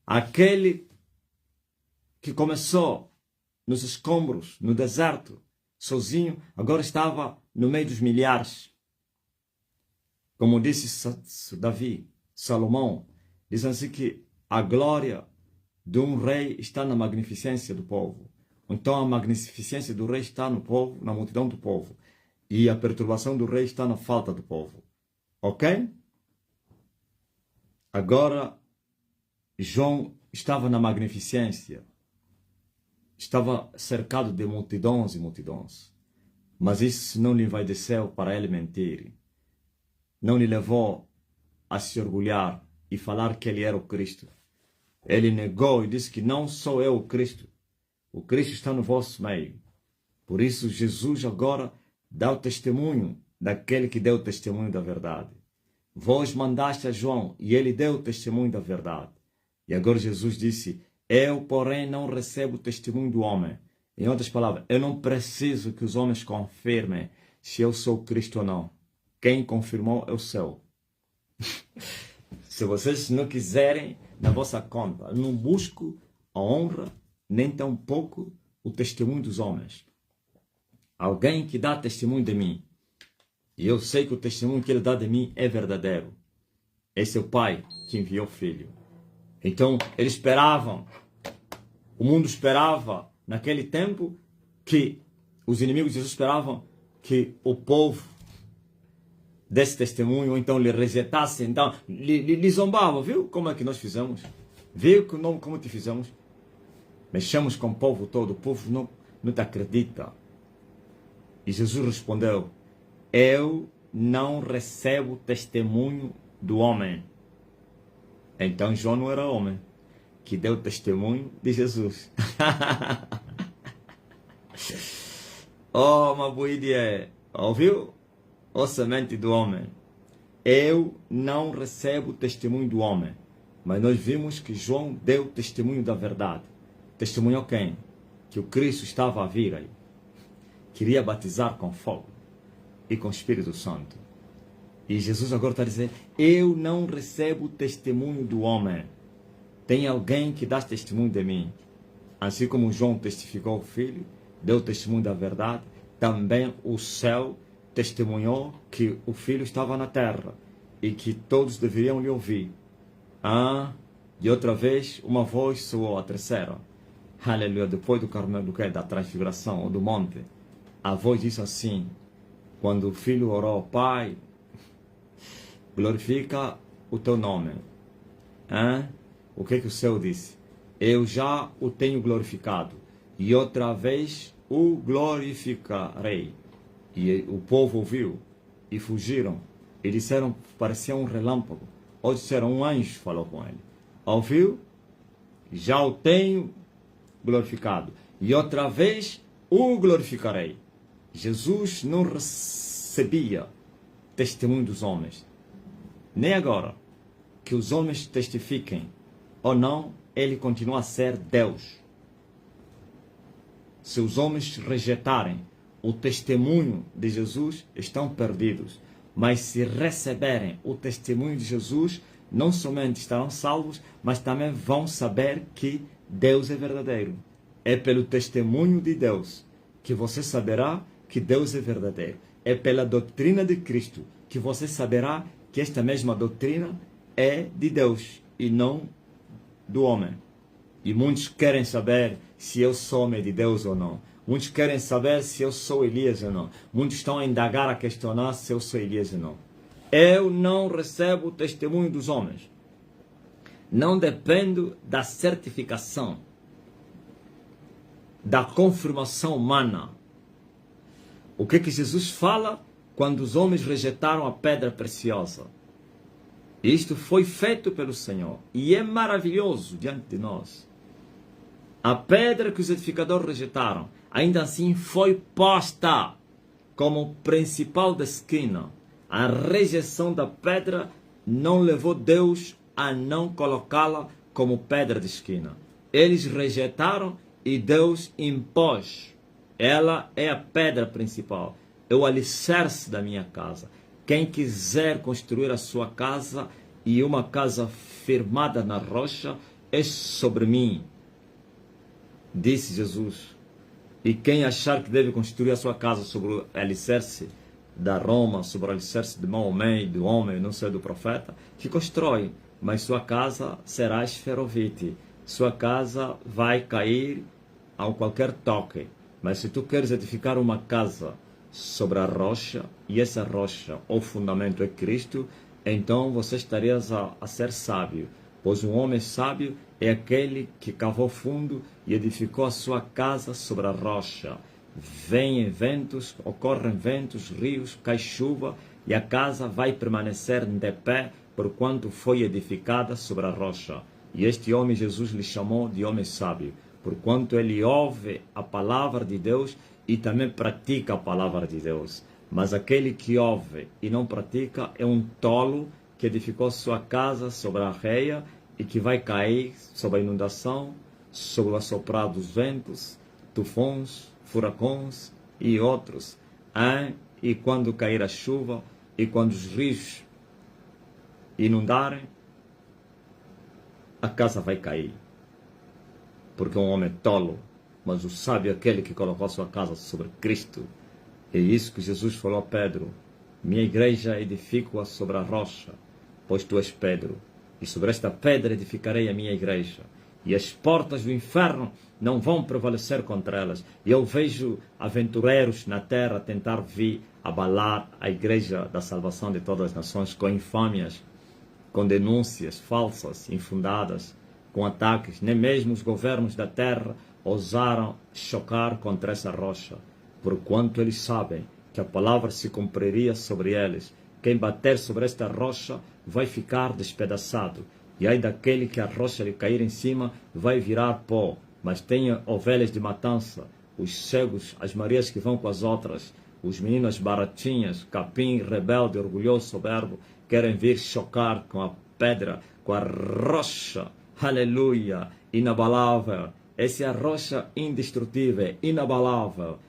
Aquele que começou nos escombros, no deserto, sozinho, agora estava no meio dos milhares. Como disse Davi, Salomão, diz assim que a glória de um rei está na magnificência do povo. Então a magnificência do rei está no povo, na multidão do povo. E a perturbação do rei está na falta do povo. Ok? Agora, João estava na magnificência. Estava cercado de multidões e multidões. Mas isso não lhe vai do céu para ele mentir. Não lhe levou a se orgulhar e falar que ele era o Cristo. Ele negou e disse que não sou eu o Cristo. O Cristo está no vosso meio. Por isso Jesus agora dá o testemunho daquele que deu o testemunho da verdade. Vós mandaste a João e ele deu o testemunho da verdade. E agora Jesus disse, eu, porém, não recebo o testemunho do homem. Em outras palavras, eu não preciso que os homens confirmem se eu sou Cristo ou não. Quem confirmou é o céu. Se vocês não quiserem, na vossa conta, eu não busco a honra, nem tampouco o testemunho dos homens. Alguém que dá testemunho de mim. E eu sei que o testemunho que ele dá de mim é verdadeiro. Esse é o Pai que enviou o Filho. Então, eles esperavam, o mundo esperava, naquele tempo, que os inimigos de Jesus esperavam que o povo desse testemunho, ou então lhe rejeitasse, então lhe zombavam. Viu como é que nós fizemos? Viu como te fizemos? Mexemos com o povo todo, o povo não te acredita. E Jesus respondeu, eu não recebo testemunho do homem. Então João não era homem que deu testemunho de Jesus. Oh, uma boa ideia. Ouviu? Ó semente do homem. Eu não recebo testemunho do homem. Mas nós vimos que João deu testemunho da verdade. Testemunhou quem? Que o Cristo estava a vir aí. Queria batizar com fogo e com o Espírito Santo. E Jesus agora está dizendo, eu não recebo testemunho do homem. Tem alguém que dá testemunho de mim. Assim como João testificou ao Filho, deu testemunho da verdade, também o céu testemunhou que o Filho estava na terra e que todos deveriam lhe ouvir. E outra vez, uma voz soou, a terceira. Aleluia, depois do Carmelo, da transfiguração ou do monte. A voz disse assim, quando o Filho orou, Pai, glorifica o teu nome. O que o céu disse? Eu já o tenho glorificado e outra vez o glorificarei. E o povo ouviu e fugiram e disseram, parecia um relâmpago. Ou disseram, um anjo falou com ele. Ouviu? Já o tenho glorificado e outra vez o glorificarei. Jesus não recebia testemunho dos homens. Nem agora que os homens testifiquem ou não, ele continua a ser Deus. Se os homens rejeitarem o testemunho de Jesus, estão perdidos. Mas se receberem o testemunho de Jesus, não somente estarão salvos, mas também vão saber que Deus é verdadeiro. É pelo testemunho de Deus que você saberá que Deus é verdadeiro. É pela doutrina de Cristo que você saberá que esta mesma doutrina é de Deus e não do homem. E muitos querem saber se eu sou homem de Deus ou não. Muitos querem saber se eu sou Elias ou não. Muitos estão a indagar, a questionar se eu sou Elias ou não. Eu não recebo o testemunho dos homens. Não dependo da certificação, da confirmação humana. O que Jesus fala quando os homens rejeitaram a pedra preciosa? Isto foi feito pelo Senhor e é maravilhoso diante de nós. A pedra que os edificadores rejeitaram, ainda assim foi posta como principal da esquina. A rejeição da pedra não levou Deus a não colocá-la como pedra de esquina. Eles rejeitaram e Deus impôs. Ela é a pedra principal, é o alicerce da minha casa. Quem quiser construir a sua casa e uma casa firmada na rocha é sobre mim, disse Jesus. E quem achar que deve construir a sua casa sobre o alicerce da Roma, sobre o alicerce de Maomé, do homem, não sei, do profeta, que constrói, mas sua casa será esferovite. Sua casa vai cair a qualquer toque. Mas se tu queres edificar uma casa sobre a rocha, e essa rocha, o fundamento é Cristo, então você estarias a ser sábio. Pois um homem sábio é aquele que cavou fundo e edificou a sua casa sobre a rocha. Vêm ventos, ocorrem ventos, rios, cai chuva, e a casa vai permanecer de pé, porquanto foi edificada sobre a rocha. E este homem Jesus lhe chamou de homem sábio, porquanto ele ouve a palavra de Deus e também pratica a palavra de Deus. Mas aquele que ouve e não pratica é um tolo que edificou sua casa sobre a areia e que vai cair sob a inundação, sob o assoprar dos ventos, tufões, furacões e outros. E quando cair a chuva e quando os rios inundarem, a casa vai cair. Porque um homem é tolo, mas o sábio é aquele que colocou a sua casa sobre Cristo. É isso que Jesus falou a Pedro. Minha igreja edifico-a sobre a rocha, pois tu és Pedro. E sobre esta pedra edificarei a minha igreja. E as portas do inferno não vão prevalecer contra elas. E eu vejo aventureiros na terra tentar vir abalar a igreja da salvação de todas as nações com infâmias, com denúncias falsas, infundadas, com ataques. Nem mesmo os governos da terra ousaram chocar contra essa rocha, porquanto eles sabem que a palavra se cumpriria sobre eles. Quem bater sobre esta rocha vai ficar despedaçado. E aí daquele que a rocha lhe cair em cima vai virar pó. Mas tenha ovelhas de matança, os cegos, as Marias que vão com as outras, os meninos baratinhas, capim, rebelde, orgulhoso, soberbo, querem vir chocar com a pedra, com a rocha, aleluia, inabalável. Essa é a rocha indestrutível, inabalável,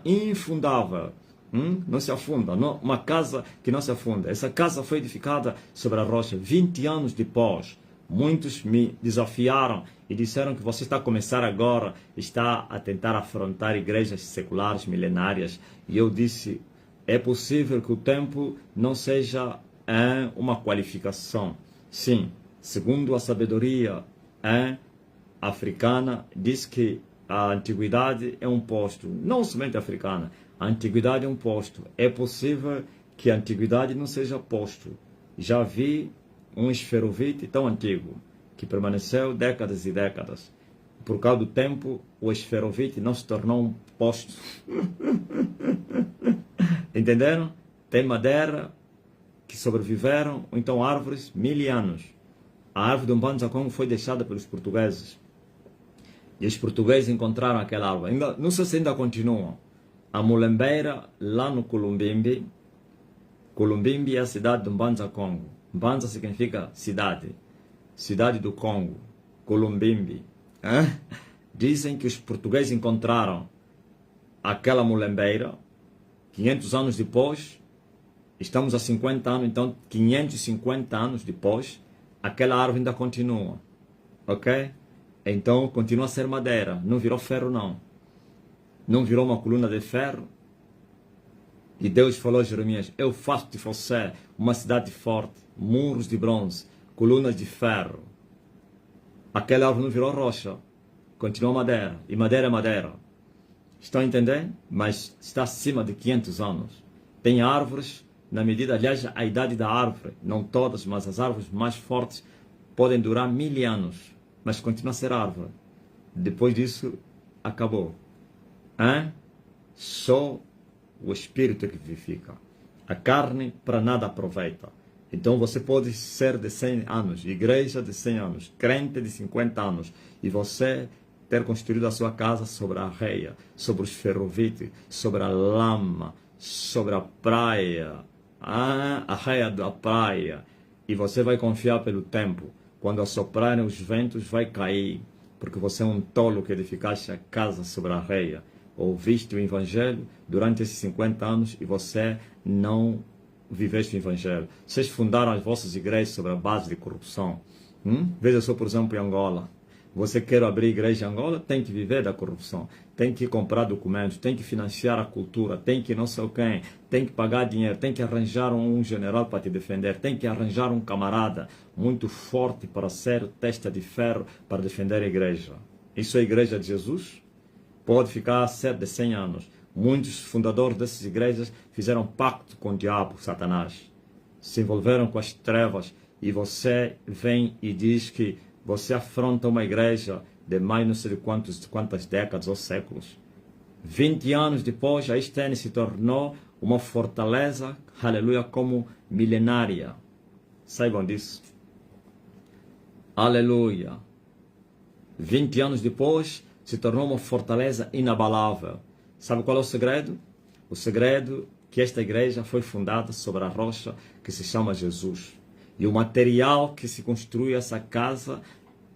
infundável. Não se afunda, não, uma casa que não se afunda. Essa casa foi edificada sobre a rocha 20 anos depois. Muitos me desafiaram e disseram que você está a começar agora, está a tentar afrontar igrejas seculares milenárias. E eu disse, é possível que o tempo não seja uma qualificação. Sim, segundo a sabedoria africana, diz que a antiguidade é um posto, não somente africana, a antiguidade é um posto. É possível que a antiguidade não seja posto. Já vi um esferovite tão antigo, que permaneceu décadas e décadas. Por causa do tempo, o esferovite não se tornou um posto. Entenderam? Tem madeira que sobreviveram, ou então árvores, 1000 anos. A árvore do Mbanza Congo foi deixada pelos portugueses. E os portugueses encontraram aquela árvore. Ainda, não sei se ainda continuam. A Mulembeira, lá no Columbimbi. Columbimbi é a cidade do Mbanza Congo. Mbanza significa cidade. Cidade do Congo. Columbimbi. Dizem que os portugueses encontraram aquela mulembeira 500 anos depois. Estamos a 50 anos, então 550 anos depois, aquela árvore ainda continua. Ok? Então continua a ser madeira. Não virou ferro, não. Não virou uma coluna de ferro. E Deus falou a Jeremias, eu faço de você uma cidade forte, muros de bronze, colunas de ferro. Aquela árvore não virou rocha, continua madeira, e madeira é madeira. Estão a entender? Mas está acima de 500 anos. Tem árvores, na medida, aliás, a idade da árvore, não todas, mas as árvores mais fortes podem durar 1000 anos, mas continua a ser árvore. Depois disso, acabou. Só o espírito que vivifica. A carne para nada aproveita. Então você pode ser de 100 anos, igreja de 100 anos, crente de 50 anos, e você ter construído a sua casa sobre a areia, sobre os ferrovites, sobre a lama, sobre a praia, a areia da praia, e você vai confiar pelo tempo. Quando assoprarem os ventos, vai cair, porque você é um tolo que edificaste a casa sobre a areia. Ouviste o Evangelho durante esses 50 anos e você não viveste o Evangelho. Vocês fundaram as vossas igrejas sobre a base de corrupção. Veja só, por exemplo, em Angola. Você quer abrir igreja em Angola, tem que viver da corrupção. Tem que comprar documentos, tem que financiar a cultura, tem que não sei quem, tem que pagar dinheiro, tem que arranjar um general para te defender, tem que arranjar um camarada muito forte para ser testa de ferro para defender a igreja. Isso é a igreja de Jesus? Pode ficar cerca de 100 anos. Muitos fundadores dessas igrejas fizeram pacto com o diabo, Satanás. Se envolveram com as trevas. E você vem e diz que você afronta uma igreja de mais não sei de quantas décadas ou séculos. 20 anos depois, a Estene se tornou uma fortaleza, aleluia, como milenária. Saibam disso. Aleluia. 20 anos depois, se tornou uma fortaleza inabalável. Sabe qual é o segredo? O segredo é que esta igreja foi fundada sobre a rocha que se chama Jesus. E o material que se construi essa casa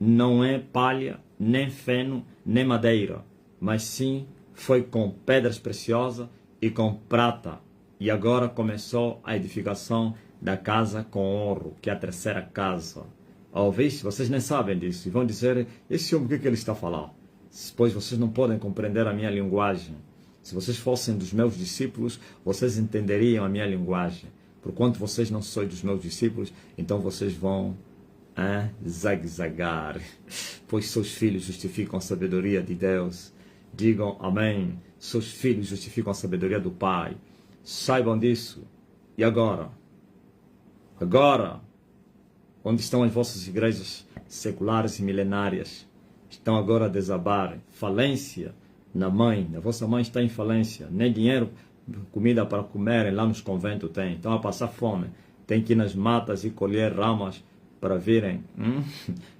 não é palha, nem feno, nem madeira, mas sim foi com pedras preciosas e com prata. E agora começou a edificação da casa com ouro, que é a terceira casa. Ouviste? Vocês nem sabem disso. E vão dizer, esse homem, o que ele está a falar? Pois vocês não podem compreender a minha linguagem. Se vocês fossem dos meus discípulos, vocês entenderiam a minha linguagem. Porquanto vocês não sois dos meus discípulos, então vocês vão zague-zagar. Pois seus filhos justificam a sabedoria de Deus. Digam amém. Seus filhos justificam a sabedoria do Pai. Saibam disso. E agora? Agora, onde estão as vossas igrejas seculares e milenárias? Estão agora a desabar. Falência na mãe. A vossa mãe está em falência. Nem dinheiro comida para comerem, lá nos conventos tem. Estão a passar fome. Tem que ir nas matas e colher ramas para virem.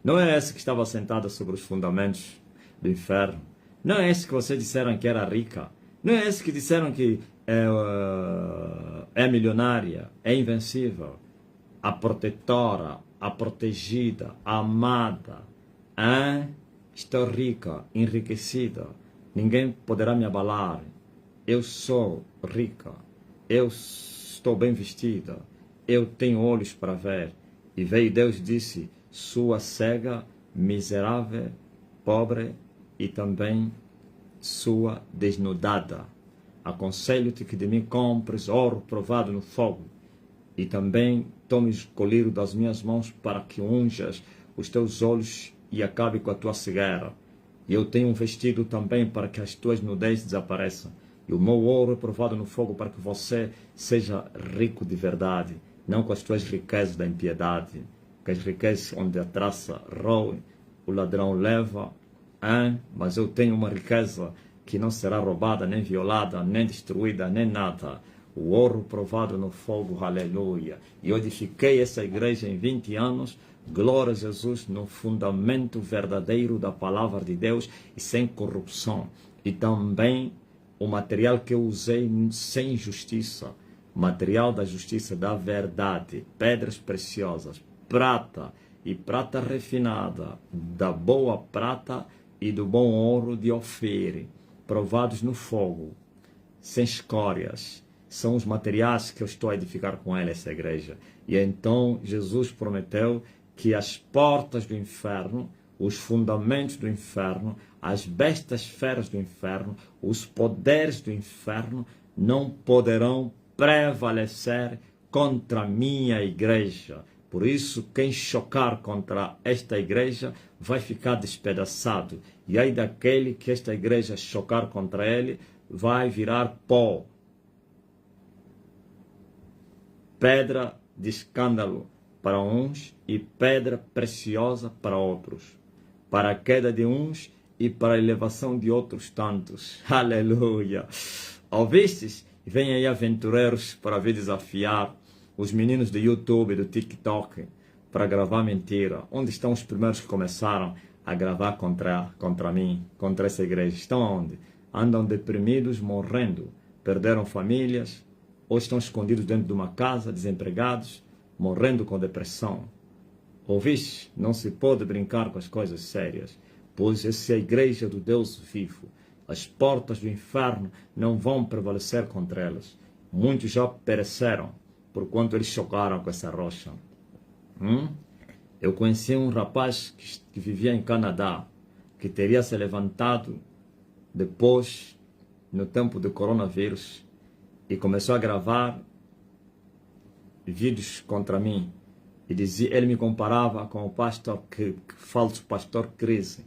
Não é esse que estava sentado sobre os fundamentos do inferno. Não é esse que vocês disseram que era rica. Não é esse que disseram que é milionária, é invencível, a protetora, a protegida, a amada. Estou rica, enriquecida. Ninguém poderá me abalar. Eu sou rica. Eu estou bem vestida. Eu tenho olhos para ver. E veio Deus e disse, sua cega, miserável, pobre e também sua desnudada. Aconselho-te que de mim compres ouro provado no fogo e também tomes colírio das minhas mãos para que unjas os teus olhos e acabe com a tua cegueira. E eu tenho um vestido também para que as tuas nudez desapareçam. E o meu ouro é provado no fogo para que você seja rico de verdade, não com as tuas riquezas da impiedade, com as riquezas onde a traça roe, o ladrão leva. Mas eu tenho uma riqueza que não será roubada, nem violada, nem destruída, nem nada. O ouro provado no fogo, aleluia. E eu edifiquei essa igreja em 20 anos, glória a Jesus, no fundamento verdadeiro da palavra de Deus e sem corrupção. E também o material que eu usei sem injustiça, material da justiça, da verdade, pedras preciosas, prata e prata refinada, da boa prata e do bom ouro de Ofir, provados no fogo, sem escórias. São os materiais que eu estou a edificar com ela, essa igreja. E então Jesus prometeu que as portas do inferno, os fundamentos do inferno, as bestas feras do inferno, os poderes do inferno não poderão prevalecer contra a minha igreja. Por isso, quem chocar contra esta igreja vai ficar despedaçado. E aí daquele que esta igreja chocar contra ele, vai virar pó. Pedra de escândalo para uns e pedra preciosa para outros. Para a queda de uns e para a elevação de outros tantos. Aleluia! Ouvistes? Vem aí aventureiros para vir desafiar os meninos do YouTube, do TikTok, para gravar mentira. Onde estão os primeiros que começaram a gravar contra mim, contra essa igreja? Estão onde? Andam deprimidos, morrendo. Perderam famílias, ou estão escondidos dentro de uma casa, desempregados, morrendo com depressão. Ouviste? Não se pode brincar com as coisas sérias, pois essa é a igreja do Deus vivo. As portas do inferno não vão prevalecer contra elas. Muitos já pereceram, porquanto eles chocaram com essa rocha. Eu conheci um rapaz que vivia em Canadá, que teria se levantado depois, no tempo do coronavírus, e começou a gravar vídeos contra mim. E dizia, ele me comparava com o pastor, falso pastor Cris,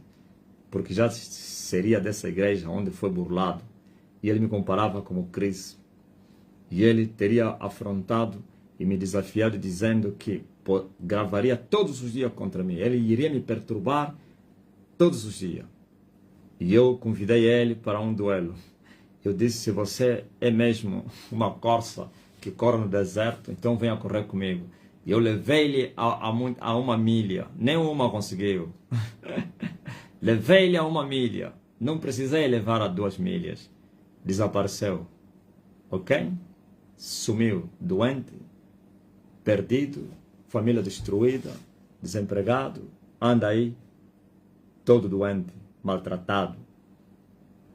porque já seria dessa igreja onde foi burlado. E ele me comparava como Cris. E ele teria afrontado e me desafiado dizendo que gravaria todos os dias contra mim. Ele iria me perturbar todos os dias. E eu convidei ele para um duelo. Eu disse, se você é mesmo uma corça que corre no deserto, então venha correr comigo. E eu levei-lhe a 1 milha. Nem uma conseguiu. Levei-lhe a 1 milha. Não precisei levar a 2 milhas. Desapareceu. Ok? Sumiu. Doente. Perdido. Família destruída. Desempregado. Anda aí. Todo doente. Maltratado.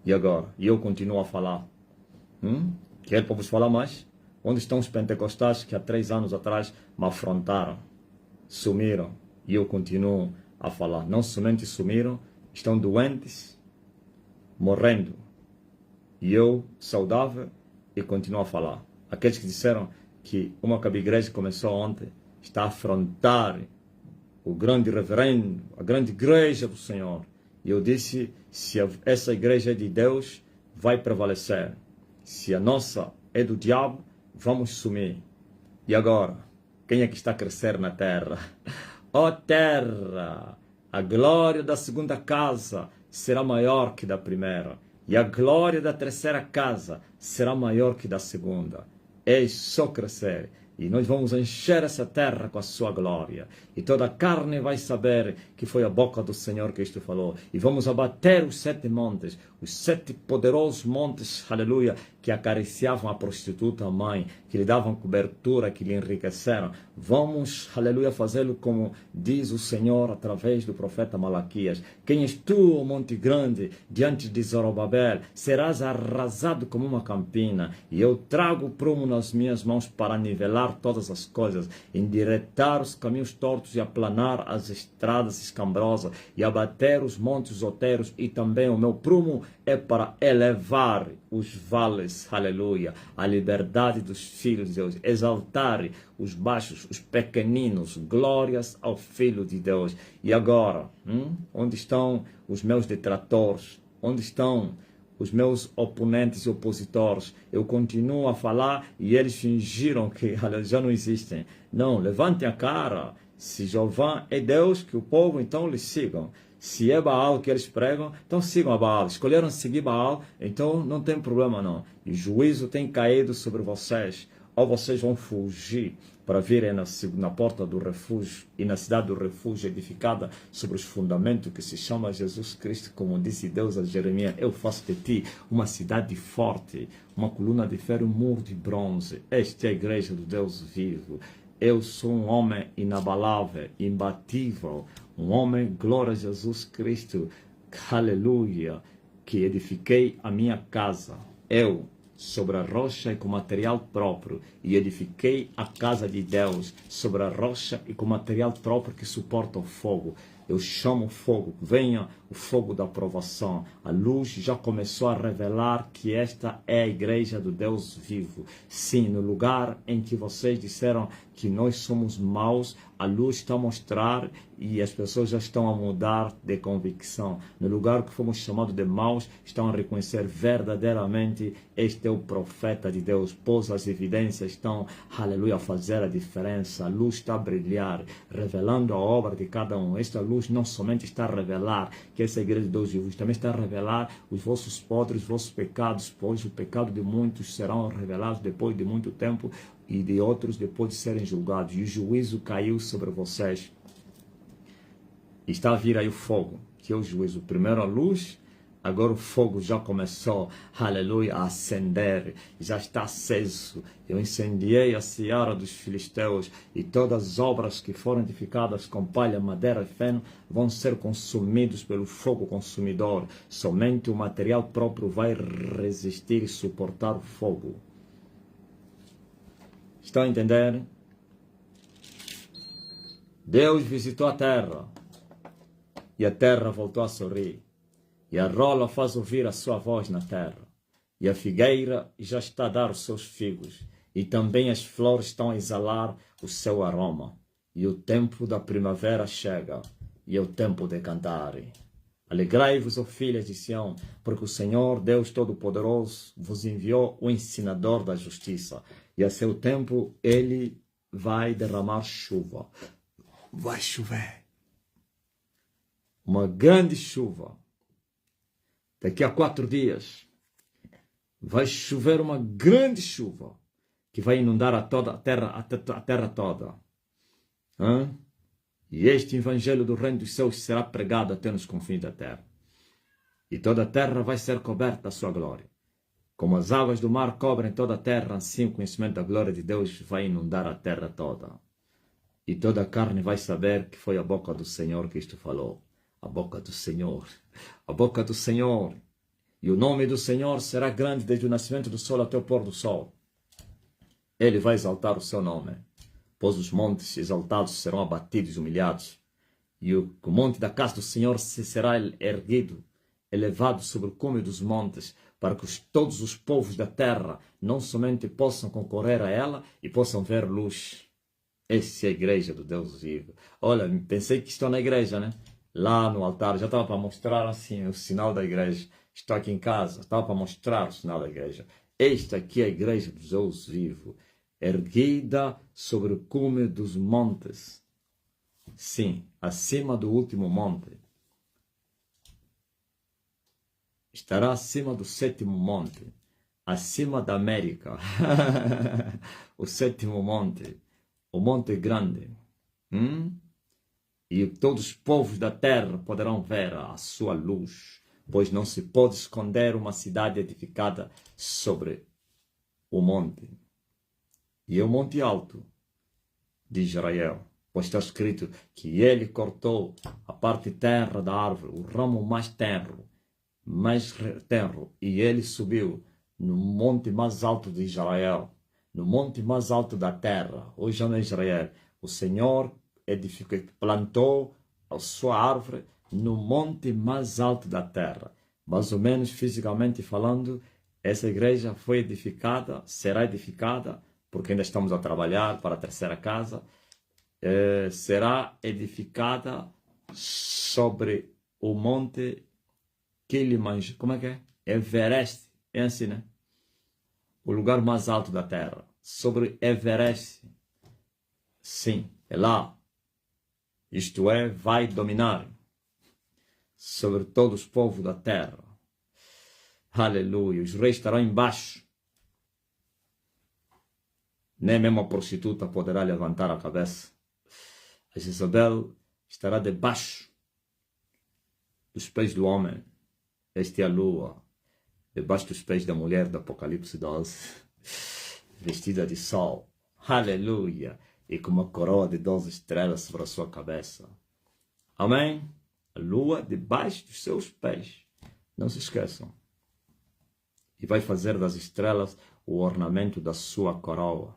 E agora? E eu continuo a falar. Quero para vos falar mais? Onde estão os pentecostais que há 3 anos atrás me afrontaram? Sumiram. E eu continuo a falar. Não somente sumiram, estão doentes, morrendo. E eu, saudável, e continuo a falar. Aqueles que disseram que uma cabigreja começou ontem, está a afrontar o grande reverendo, a grande igreja do Senhor. E eu disse, se essa igreja é de Deus, vai prevalecer. Se a nossa é do diabo, vamos sumir. E agora, quem é que está a crescer na terra? Ó terra, a glória da segunda casa será maior que da primeira. e a glória da terceira casa será maior que da segunda. Eis só crescer, e nós vamos encher essa terra com a sua glória. E toda a carne vai saber que foi a boca do Senhor que isto falou. E vamos abater os 7 montes, os 7 poderosos montes, aleluia, que acariciavam a prostituta mãe, que lhe davam cobertura, que lhe enriqueceram. Vamos, aleluia, fazê-lo como diz o Senhor através do profeta Malaquias. Quem és tu, monte grande, diante de Zorobabel? Serás arrasado como uma campina, e eu trago o prumo nas minhas mãos para nivelar todas as coisas, endireitar os caminhos tortos e aplanar as estradas escambrosas, e abater os montes outeiros, e também o meu prumo é para elevar os vales, aleluia, a liberdade dos filhos de Deus, exaltar os baixos, os pequeninos, glórias ao Filho de Deus. E agora, onde estão os meus detratores? Onde estão os meus oponentes e opositores? Eu continuo a falar e eles fingiram que já não existem. Não, levantem a cara. Se Jeová é Deus, que o povo então lhe sigam. Se é Baal que eles pregam, então sigam a Baal. Escolheram seguir Baal, então não tem problema não. E juízo tem caído sobre vocês. Ou vocês vão fugir para virem na porta do refúgio e na cidade do refúgio edificada sobre os fundamentos que se chama Jesus Cristo, como disse Deus a Jeremias: eu faço de ti uma cidade forte, uma coluna de ferro, um muro de bronze. Esta é a igreja do Deus vivo. Eu sou um homem inabalável, imbatível, um homem, glória a Jesus Cristo, aleluia, que edifiquei a minha casa. Eu, sobre a rocha e com material próprio, e edifiquei a casa de Deus sobre a rocha e com material próprio que suporta o fogo. Eu chamo o fogo, venha o fogo da provação. A luz já começou a revelar que esta é a igreja do Deus vivo. Sim, no lugar em que vocês disseram que nós somos maus, a luz está a mostrar e as pessoas já estão a mudar de convicção. No lugar que fomos chamados de maus, estão a reconhecer verdadeiramente: este é o profeta de Deus. Pôs as evidências, estão, aleluia, a fazer a diferença. A luz está a brilhar, revelando a obra de cada um. Esta luz não somente está a revelar que essa igreja de Deus vivo, também está a revelar os vossos podres, os vossos pecados, pois o pecado de muitos serão revelados depois de muito tempo, e de outros depois de serem julgados. E o juízo caiu sobre vocês. Está a vir aí o fogo, que é o juízo. Primeiro a luz, agora o fogo já começou, aleluia, a acender, já está aceso. Eu incendiei a seara dos filisteus, e todas as obras que foram edificadas com palha, madeira e feno vão ser consumidos pelo fogo consumidor. Somente o material próprio vai resistir e suportar o fogo. Estão a entender? Deus visitou a terra, e a terra voltou a sorrir. E a rola faz ouvir a sua voz na terra. E a figueira já está a dar os seus figos. E também as flores estão a exalar o seu aroma. E o tempo da primavera chega. E é o tempo de cantar. Alegrai-vos, ó filhas de Sião, porque o Senhor, Deus Todo-Poderoso, vos enviou o ensinador da justiça. E a seu tempo ele vai derramar chuva. Vai chover. Uma grande chuva. Daqui a 4 dias vai chover uma grande chuva que vai inundar a terra toda. E este evangelho do reino dos céus será pregado até nos confins da terra. E toda a terra vai ser coberta da sua glória. Como as águas do mar cobrem toda a terra, assim o conhecimento da glória de Deus vai inundar a terra toda. E toda a carne vai saber que foi a boca do Senhor que isto falou. A boca do Senhor. A boca do Senhor. E o nome do Senhor será grande desde o nascimento do sol até o pôr do sol. Ele vai exaltar o seu nome. Pois os montes exaltados serão abatidos e humilhados. E o monte da casa do Senhor será erguido, elevado sobre o cume dos montes, para que todos os povos da terra não somente possam concorrer a ela e possam ver luz. Essa é a igreja do Deus vivo. Olha, pensei que estou na igreja, né? Lá no altar, já estava para mostrar assim o sinal da igreja. Estou aqui em casa, estava para mostrar o sinal da igreja. Esta aqui é a igreja do Deus vivo, erguida sobre o cume dos montes. Sim, acima do último monte. estará acima do sétimo monte, acima da América. O sétimo monte, o monte grande. E todos os povos da terra poderão ver a sua luz, pois não se pode esconder uma cidade edificada sobre o monte. E é o monte alto de Israel, pois está escrito que ele cortou a parte terra da árvore, o ramo mais tenro, e ele subiu no monte mais alto de Israel, no monte mais alto da terra. Hoje é Israel. O Senhor edificou, plantou a sua árvore no monte mais alto da terra. Mais ou menos fisicamente falando, essa igreja foi edificada, será edificada, porque ainda estamos a trabalhar para a terceira casa, será edificada sobre o monte Kilimanjaro. Como é que é? Everest. É assim, né? O lugar mais alto da terra. Sobre Everest. Sim, é lá. Isto é, vai dominar sobre todos os povos da terra. Aleluia. Os reis estarão embaixo. Nem mesmo a prostituta poderá levantar a cabeça. A Jezabel estará debaixo dos pés do homem. Esta é a lua. Debaixo dos pés da mulher do Apocalipse 12. Vestida de sol. Aleluia. E com uma coroa de 12 estrelas sobre a sua cabeça. Amém? A lua debaixo dos seus pés. Não se esqueçam. E vai fazer das estrelas o ornamento da sua coroa.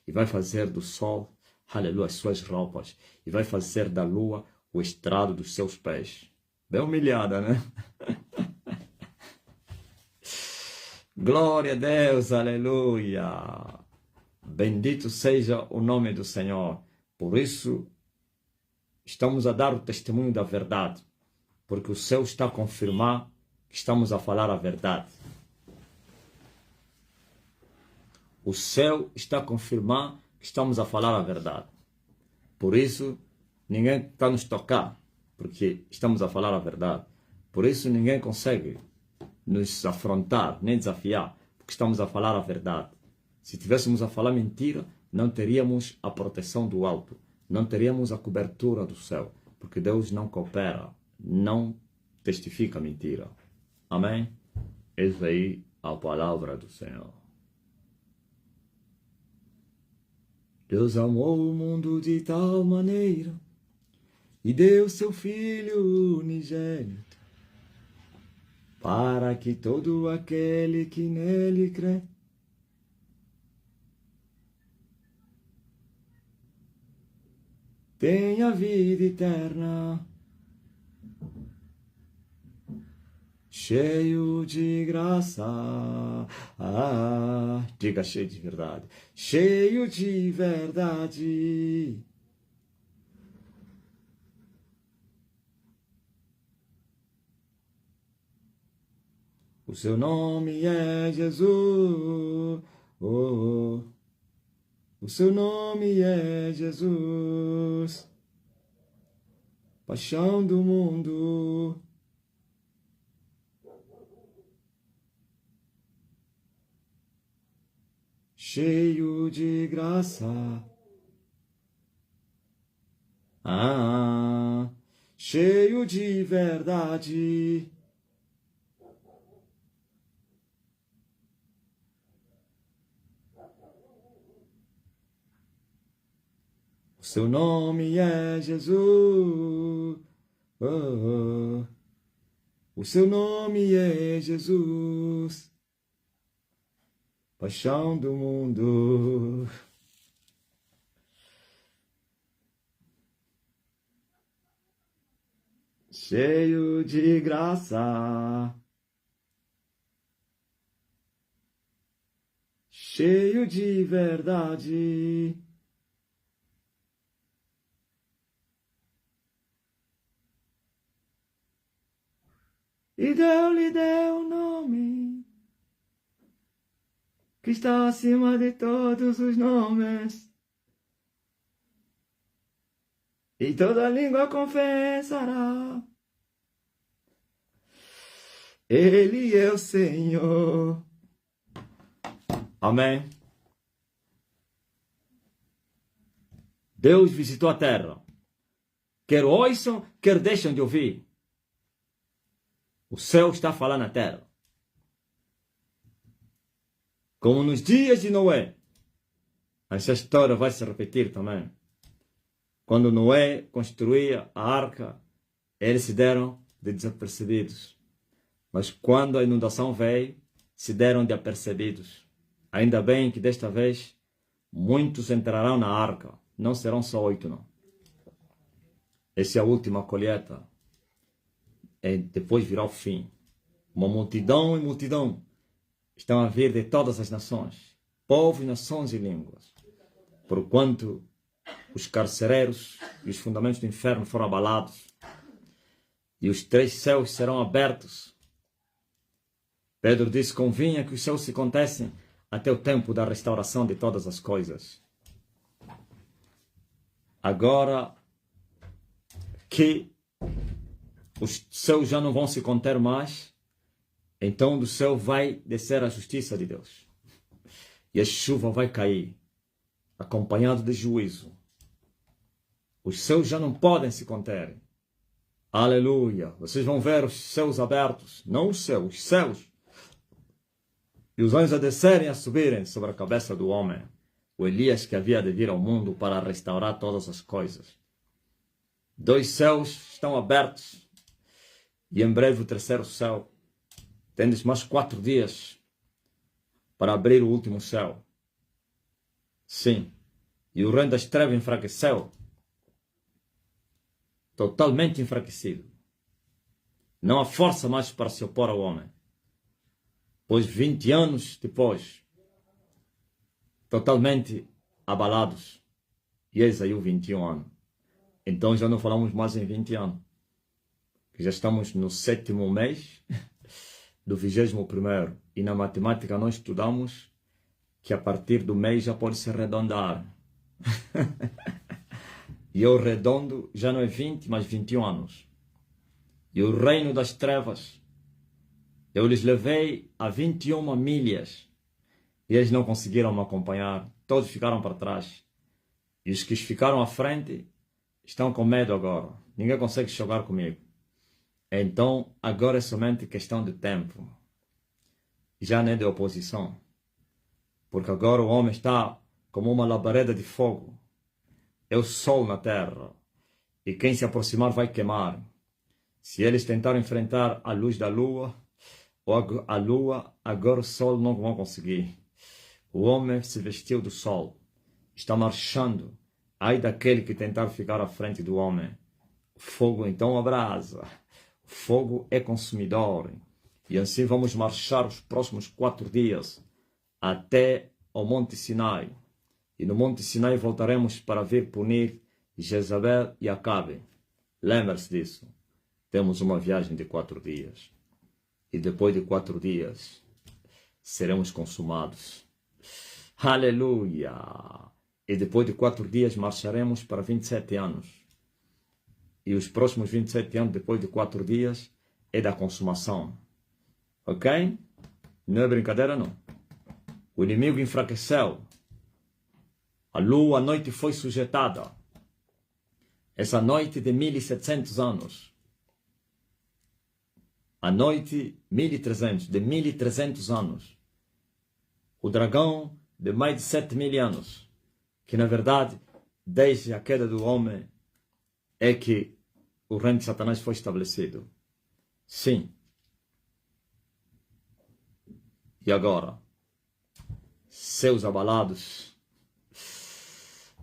E vai fazer do sol, aleluia, as suas roupas. E vai fazer da lua o estrado dos seus pés. Bem humilhada, né? Glória a Deus, aleluia. Bendito seja o nome do Senhor. Por isso, estamos a dar o testemunho da verdade. Porque o céu está a confirmar que estamos a falar a verdade. O céu está a confirmar que estamos a falar a verdade. Por isso, ninguém está a nos tocar, porque estamos a falar a verdade. Por isso, ninguém consegue nos afrontar, nem desafiar, porque estamos a falar a verdade. Se tivéssemos a falar mentira, não teríamos a proteção do alto, não teríamos a cobertura do céu, porque Deus não coopera, não testifica mentira. Amém? Eis aí a palavra do Senhor. Deus amou o mundo de tal maneira e deu seu Filho unigênito, para que todo aquele que nele crê tenha vida eterna, cheio de graça. Diga cheio de verdade. Cheio de verdade. O seu nome é Jesus. O seu nome é Jesus. Paixão do mundo. Cheio de graça. Cheio de verdade. O seu nome é Jesus. O seu nome é Jesus. Paixão do mundo. Cheio de graça. Cheio de verdade. E Deus lhe deu um nome que está acima de todos os nomes. E toda língua confessará Ele é o Senhor. Amém. Deus visitou a terra. Quer ouçam, quer deixem de ouvir. O céu está a falar na terra. Como nos dias de Noé. Essa história vai se repetir também. Quando Noé construía a arca, eles se deram de desapercebidos. Mas quando a inundação veio, se deram de apercebidos. Ainda bem que desta vez muitos entrarão na arca. Não serão só 8, não. Essa é a última colheita. E depois virá o fim. Uma multidão e multidão estão a vir de todas as nações, povos, nações e línguas. Porquanto os carcereiros e os fundamentos do inferno foram abalados, e os 3 céus serão abertos. Pedro disse: convinha que os céus se contessem até o tempo da restauração de todas as coisas. Agora que os céus já não vão se conter mais, então do céu vai descer a justiça de Deus. E a chuva vai cair, acompanhado de juízo. Os céus já não podem se conter. Aleluia! Vocês vão ver os céus abertos, não os céus. E os anjos a descerem e a subirem sobre a cabeça do homem. O Elias que havia de vir ao mundo para restaurar todas as coisas. 2 céus estão abertos. E em breve o 3º céu. Tendes mais 4 dias para abrir o último céu. Sim. E o reino das trevas enfraqueceu. Totalmente enfraquecido. Não há força mais para se opor ao homem. Pois 20 anos depois, totalmente abalados. E eis aí o 21 ano. Então já não falamos mais em 20 anos. Já estamos no 7º mês do 21º. E na matemática nós estudamos que a partir do mês já pode se arredondar. E o redondo já não é 20, mas 21 anos. E o reino das trevas, eu lhes levei a 21 milhas. E eles não conseguiram me acompanhar. Todos ficaram para trás. E os que ficaram à frente estão com medo agora. Ninguém consegue jogar comigo. Então, agora é somente questão de tempo. Já nem de oposição. Porque agora o homem está como uma labareda de fogo. É o sol na terra. E quem se aproximar vai queimar. Se eles tentarem enfrentar a luz da lua, ou a lua, agora o sol não vão conseguir. O homem se vestiu do sol. Está marchando. Ai daquele que tentar ficar à frente do homem. O fogo então abrasa. O fogo é consumidor. E assim vamos marchar os próximos 4 dias até ao Monte Sinai. E no Monte Sinai voltaremos para vir punir Jezabel e Acabe. Lembre-se disso. Temos uma viagem de 4 dias. E depois de 4 dias seremos consumados. Aleluia! E depois de 4 dias marcharemos para 27 anos. E os próximos 27 anos, depois de 4 dias, é da consumação. Ok? Não é brincadeira, não. O inimigo enfraqueceu. A lua, a noite foi sujeitada. Essa noite de 1700 anos. A noite 1300, de 1300 anos. O dragão de mais de 7.000 anos. Que na verdade, desde a queda do homem, é que o reino de Satanás foi estabelecido. Sim. E agora? Céus abalados.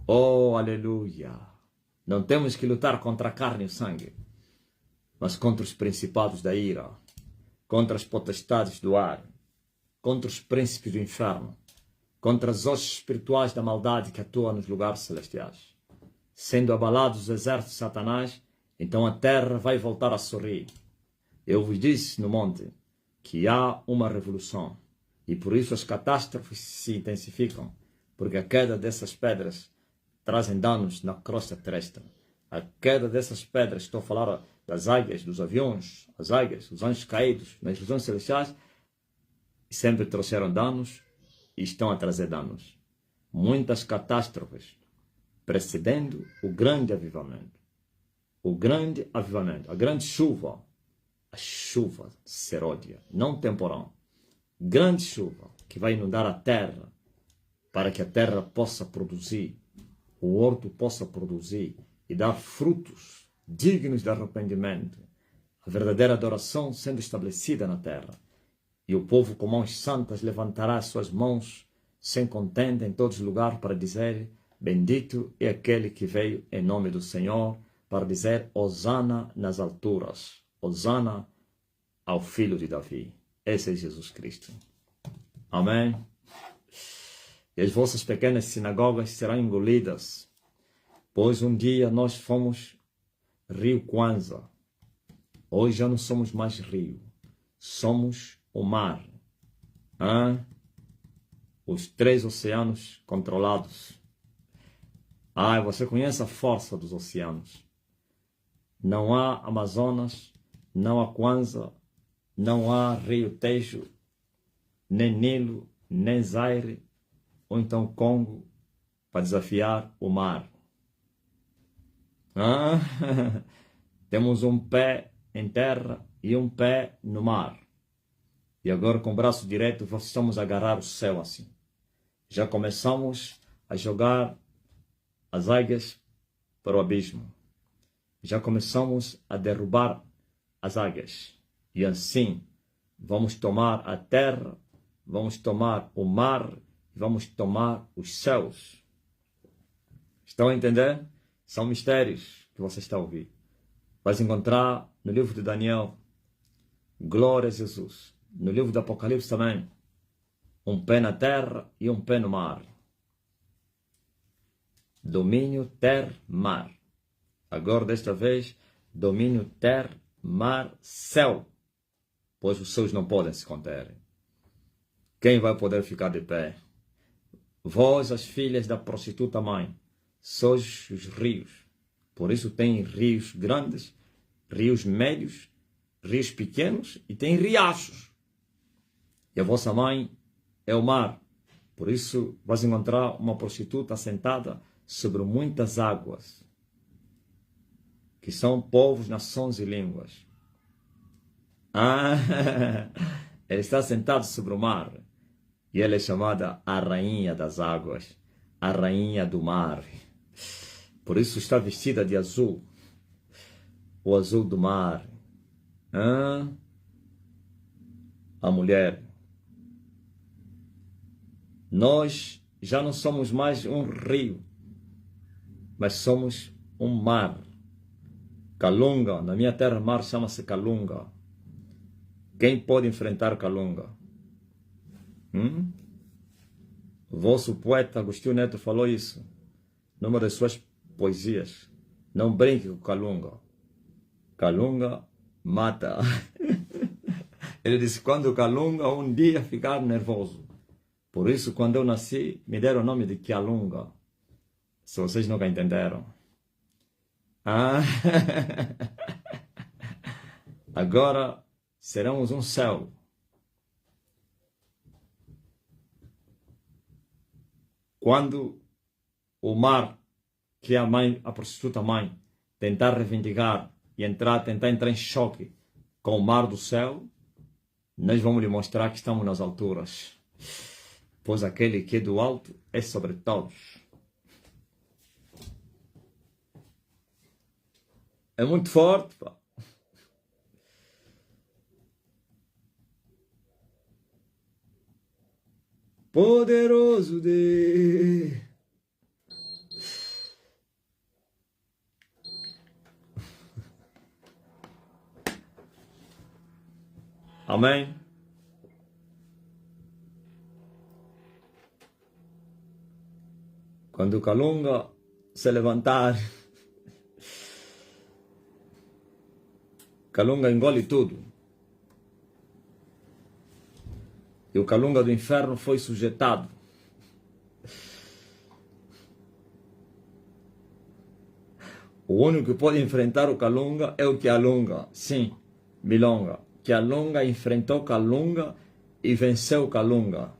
Oh, aleluia! Não temos que lutar contra a carne e o sangue, mas contra os principados da ira, contra as potestades do ar, contra os príncipes do inferno, contra as hostes espirituais da maldade que atuam nos lugares celestiais. Sendo abalados os exércitos de Satanás, então a terra vai voltar a sorrir. Eu vos disse no monte que há uma revolução, e por isso as catástrofes se intensificam, porque a queda dessas pedras trazem danos na crosta terrestre. A queda dessas pedras, estou a falar das águias, dos aviões, as águias, os anjos caídos, nas regiões celestiais, sempre trouxeram danos e estão a trazer danos. Muitas catástrofes precedendo o grande avivamento. O grande avivamento, a grande chuva, a chuva seródia, não temporal. Grande chuva que vai inundar a terra para que a terra possa produzir, o horto possa produzir e dar frutos dignos de arrependimento. A verdadeira adoração sendo estabelecida na terra. E o povo com mãos santas levantará as suas mãos sem contenda em todos os lugares para dizer: bendito é aquele que veio em nome do Senhor, para dizer: Hosana nas alturas, Hosana ao Filho de Davi. Esse é Jesus Cristo. Amém. E as vossas pequenas sinagogas serão engolidas, pois um dia nós fomos Rio Kwanza. Hoje já não somos mais rio, somos o mar. Os 3 oceanos controlados. Você conhece a força dos oceanos. Não há Amazonas, não há Kwanza, não há Rio Tejo, nem Nilo, nem Zaire, ou então Congo, para desafiar o mar. Temos um pé em terra e um pé no mar. E agora com o braço direito estamos a agarrar o céu assim. Já começamos a jogar as águias para o abismo. Já começamos a derrubar as águias. E assim vamos tomar a terra, vamos tomar o mar, vamos tomar os céus. Estão a entender? São mistérios que você está a ouvir. Vais encontrar no livro de Daniel, glória a Jesus. No livro do Apocalipse também, um pé na terra e um pé no mar. Domínio terra-mar. Agora, desta vez, domínio terra-mar-céu. Pois os céus não podem se conter. Quem vai poder ficar de pé? Vós, as filhas da prostituta mãe, sois os rios. Por isso tem rios grandes, rios médios, rios pequenos e tem riachos. E a vossa mãe é o mar. Por isso vais encontrar uma prostituta sentada sobre muitas águas, que são povos, nações e línguas. Ela está sentada sobre o mar. E ela é chamada a rainha das águas, a rainha do mar. Por isso está vestida de azul, o azul do mar. A mulher. Nós já não somos mais um rio, mas somos um mar. Calunga, na minha terra, mar chama-se Calunga. Quem pode enfrentar Calunga? O vosso poeta Agostinho Neto falou isso numa das suas poesias. Não brinque com Calunga. Calunga mata. Ele disse: quando o Calunga um dia ficar nervoso. Por isso, quando eu nasci, me deram o nome de Calunga. Se vocês nunca entenderam. Agora seremos um céu. Quando o mar, que é a mãe, a prostituta mãe, tentar reivindicar e tentar entrar em choque com o mar do céu, nós vamos lhe mostrar que estamos nas alturas. Pois aquele que é do alto é sobre todos. É muito forte, pá. Poderoso Deus. Amém? Quando o Calunga se levantar, Calunga engole tudo. E o Calunga do inferno foi sujeitado. O único que pode enfrentar o Kalunga é o Kalunga. Sim, Milonga. Kalunga enfrentou Kalunga e venceu Kalunga.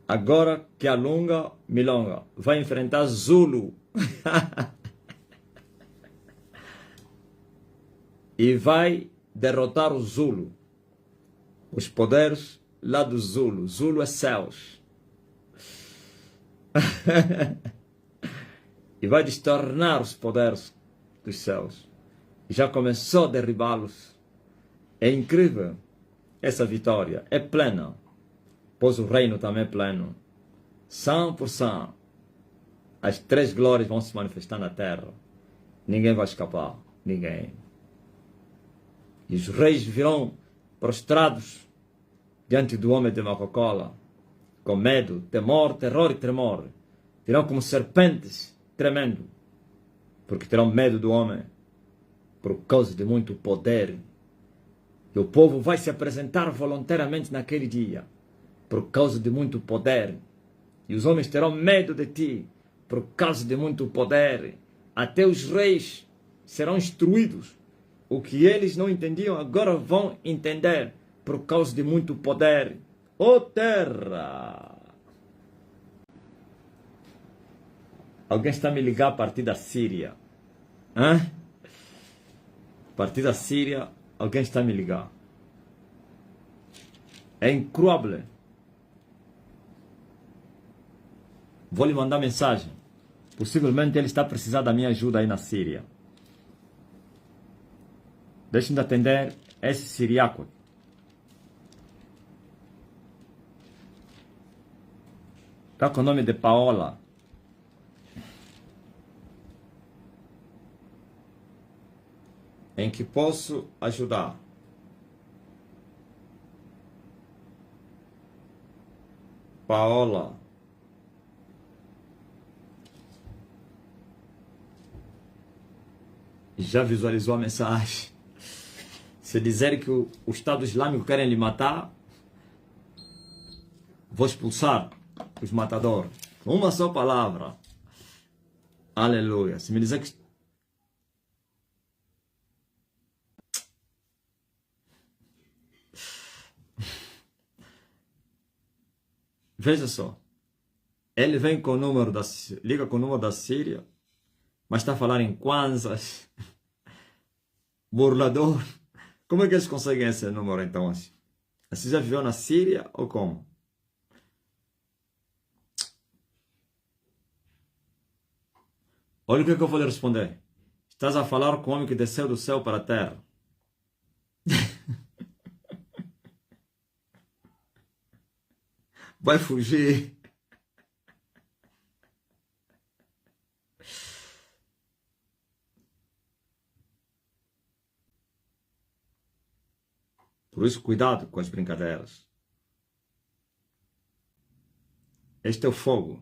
Agora Kalunga, Milonga, vai enfrentar Zulu. E vai derrotar o Zulu. Os poderes lá do Zulu. Zulu é céus. E vai destornar os poderes dos céus. E já começou a derribá-los. É incrível essa vitória. É plena. Pois o reino também é pleno. 100%. As três glórias vão se manifestar na terra. Ninguém vai escapar. Ninguém. E os reis virão prostrados diante do homem de Macocola, com medo, temor, terror e tremor. Virão como serpentes, tremendo, porque terão medo do homem, por causa de muito poder. E o povo vai se apresentar voluntariamente naquele dia, por causa de muito poder. E os homens terão medo de ti, por causa de muito poder. Até os reis serão instruídos. O que eles não entendiam, agora vão entender, por causa de muito poder. Ô terra! Alguém está a me ligar a partir da Síria. Hã? A partir da Síria, alguém está a me ligar. É incrível. Vou lhe mandar mensagem. Possivelmente ele está a precisar da minha ajuda aí na Síria. Deixe-me atender esse siriaco. Está com o nome de Paola. Em que posso ajudar? Paola. Já visualizou a mensagem? Se disser que o Estado Islâmico querem lhe matar, vou expulsar os matadores. Uma só palavra. Aleluia. Se me dizer que... Veja só. Ele vem com o número da... Liga com o número da Síria, mas está a falar em Kwanzas. Burlador. Como é que eles conseguem esse número então assim? Você já viveu na Síria ou como? Olha o que eu vou lhe responder. Estás a falar com o homem que desceu do céu para a terra. Vai fugir. Por isso, cuidado com as brincadeiras. Este é o fogo.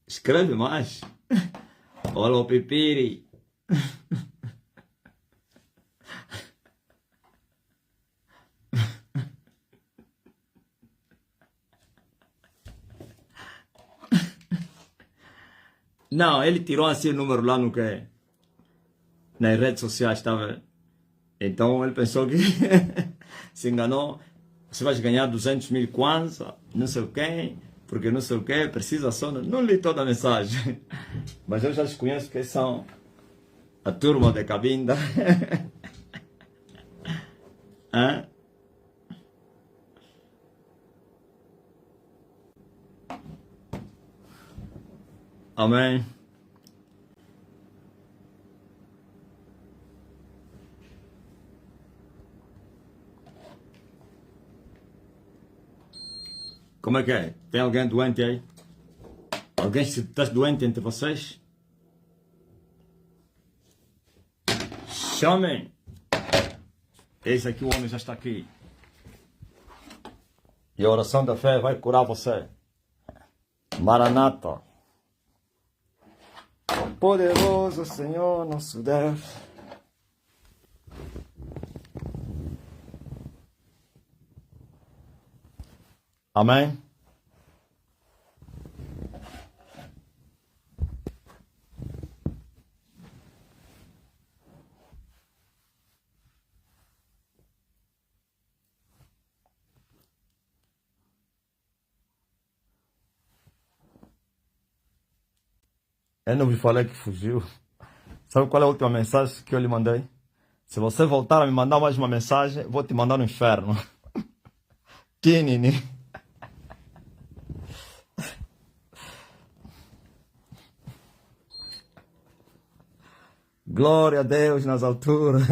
Escreve mais. Olha o pipiri. Não, ele tirou assim o número lá no que? Nas redes sociais, estava. Então ele pensou que se enganou. Você vai ganhar 200 mil kwanza, não sei o quê, porque não sei o quê, precisa só. Não li toda a mensagem. Mas eu já os conheço, que são a turma de Cabinda. Hã? Amém. Como é que é? Tem alguém doente aí? Alguém está doente entre vocês? Chamem! Esse aqui, o homem já está aqui. E a oração da fé vai curar você. Maranata. Poderoso Senhor, nosso Deus. Amém? Eu não me falei que fugiu. Sabe qual é a última mensagem que eu lhe mandei? Se você voltar a me mandar mais uma mensagem, vou te mandar no inferno. Tinini. Glória a Deus nas alturas.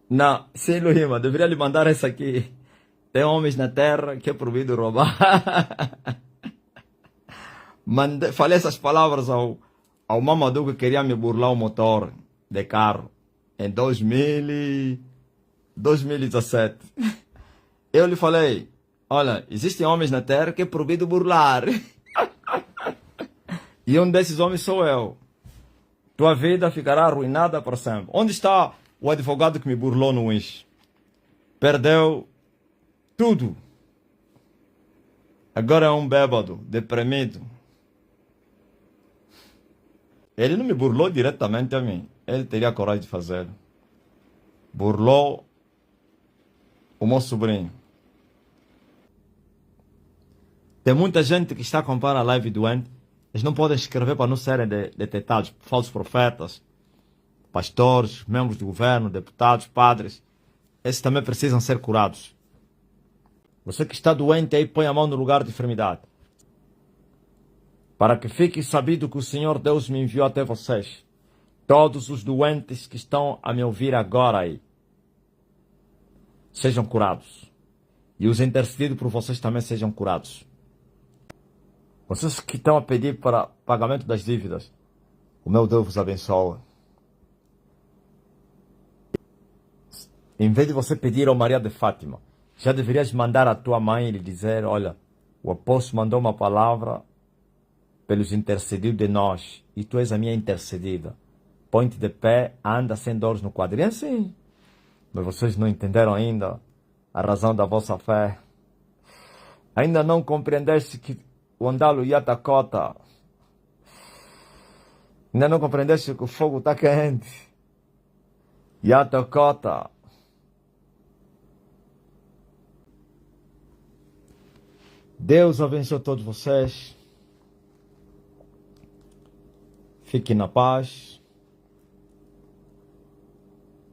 Não, sem rima, deveria lhe mandar essa aqui. Tem homens na terra que é proibido roubar. Falei essas palavras ao Mamadou que queria me burlar o motor de carro em 2017. Eu lhe falei, olha, existem homens na terra que é proibido burlar. E um desses homens sou eu. Tua vida ficará arruinada para sempre. Onde está o advogado que me burlou no Wish? Perdeu tudo. Agora é um bêbado, deprimido. Ele não me burlou diretamente a mim. Ele teria coragem de fazer. Burlou o meu sobrinho. Tem muita gente que está a comprar a live doente. Eles não podem escrever para não serem detectados. Falsos profetas, pastores, membros do governo, deputados, padres. Esses também precisam ser curados. Você que está doente aí, põe a mão no lugar de enfermidade. Para que fique sabido que o Senhor Deus me enviou até vocês. Todos os doentes que estão a me ouvir agora aí, sejam curados. E os intercedidos por vocês também sejam curados. Vocês que estão a pedir para pagamento das dívidas, o meu Deus vos abençoe. Em vez de você pedir ao Maria de Fátima, já deverias mandar a tua mãe e lhe dizer, olha, o apóstolo mandou uma palavra pelos intercedidos de nós, e tu és a minha intercedida. Põe-te de pé, anda sem dores no quadril. Sim, mas vocês não entenderam ainda a razão da vossa fé. Ainda não compreendeste que o andalo Yatakota. Ainda não compreendeste que o fogo está quente. Yatakota. Deus abençoe todos vocês. Fiquem na paz.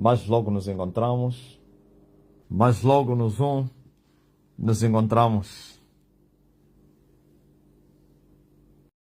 Mas logo nos encontramos. Mas logo no Zoom nos encontramos.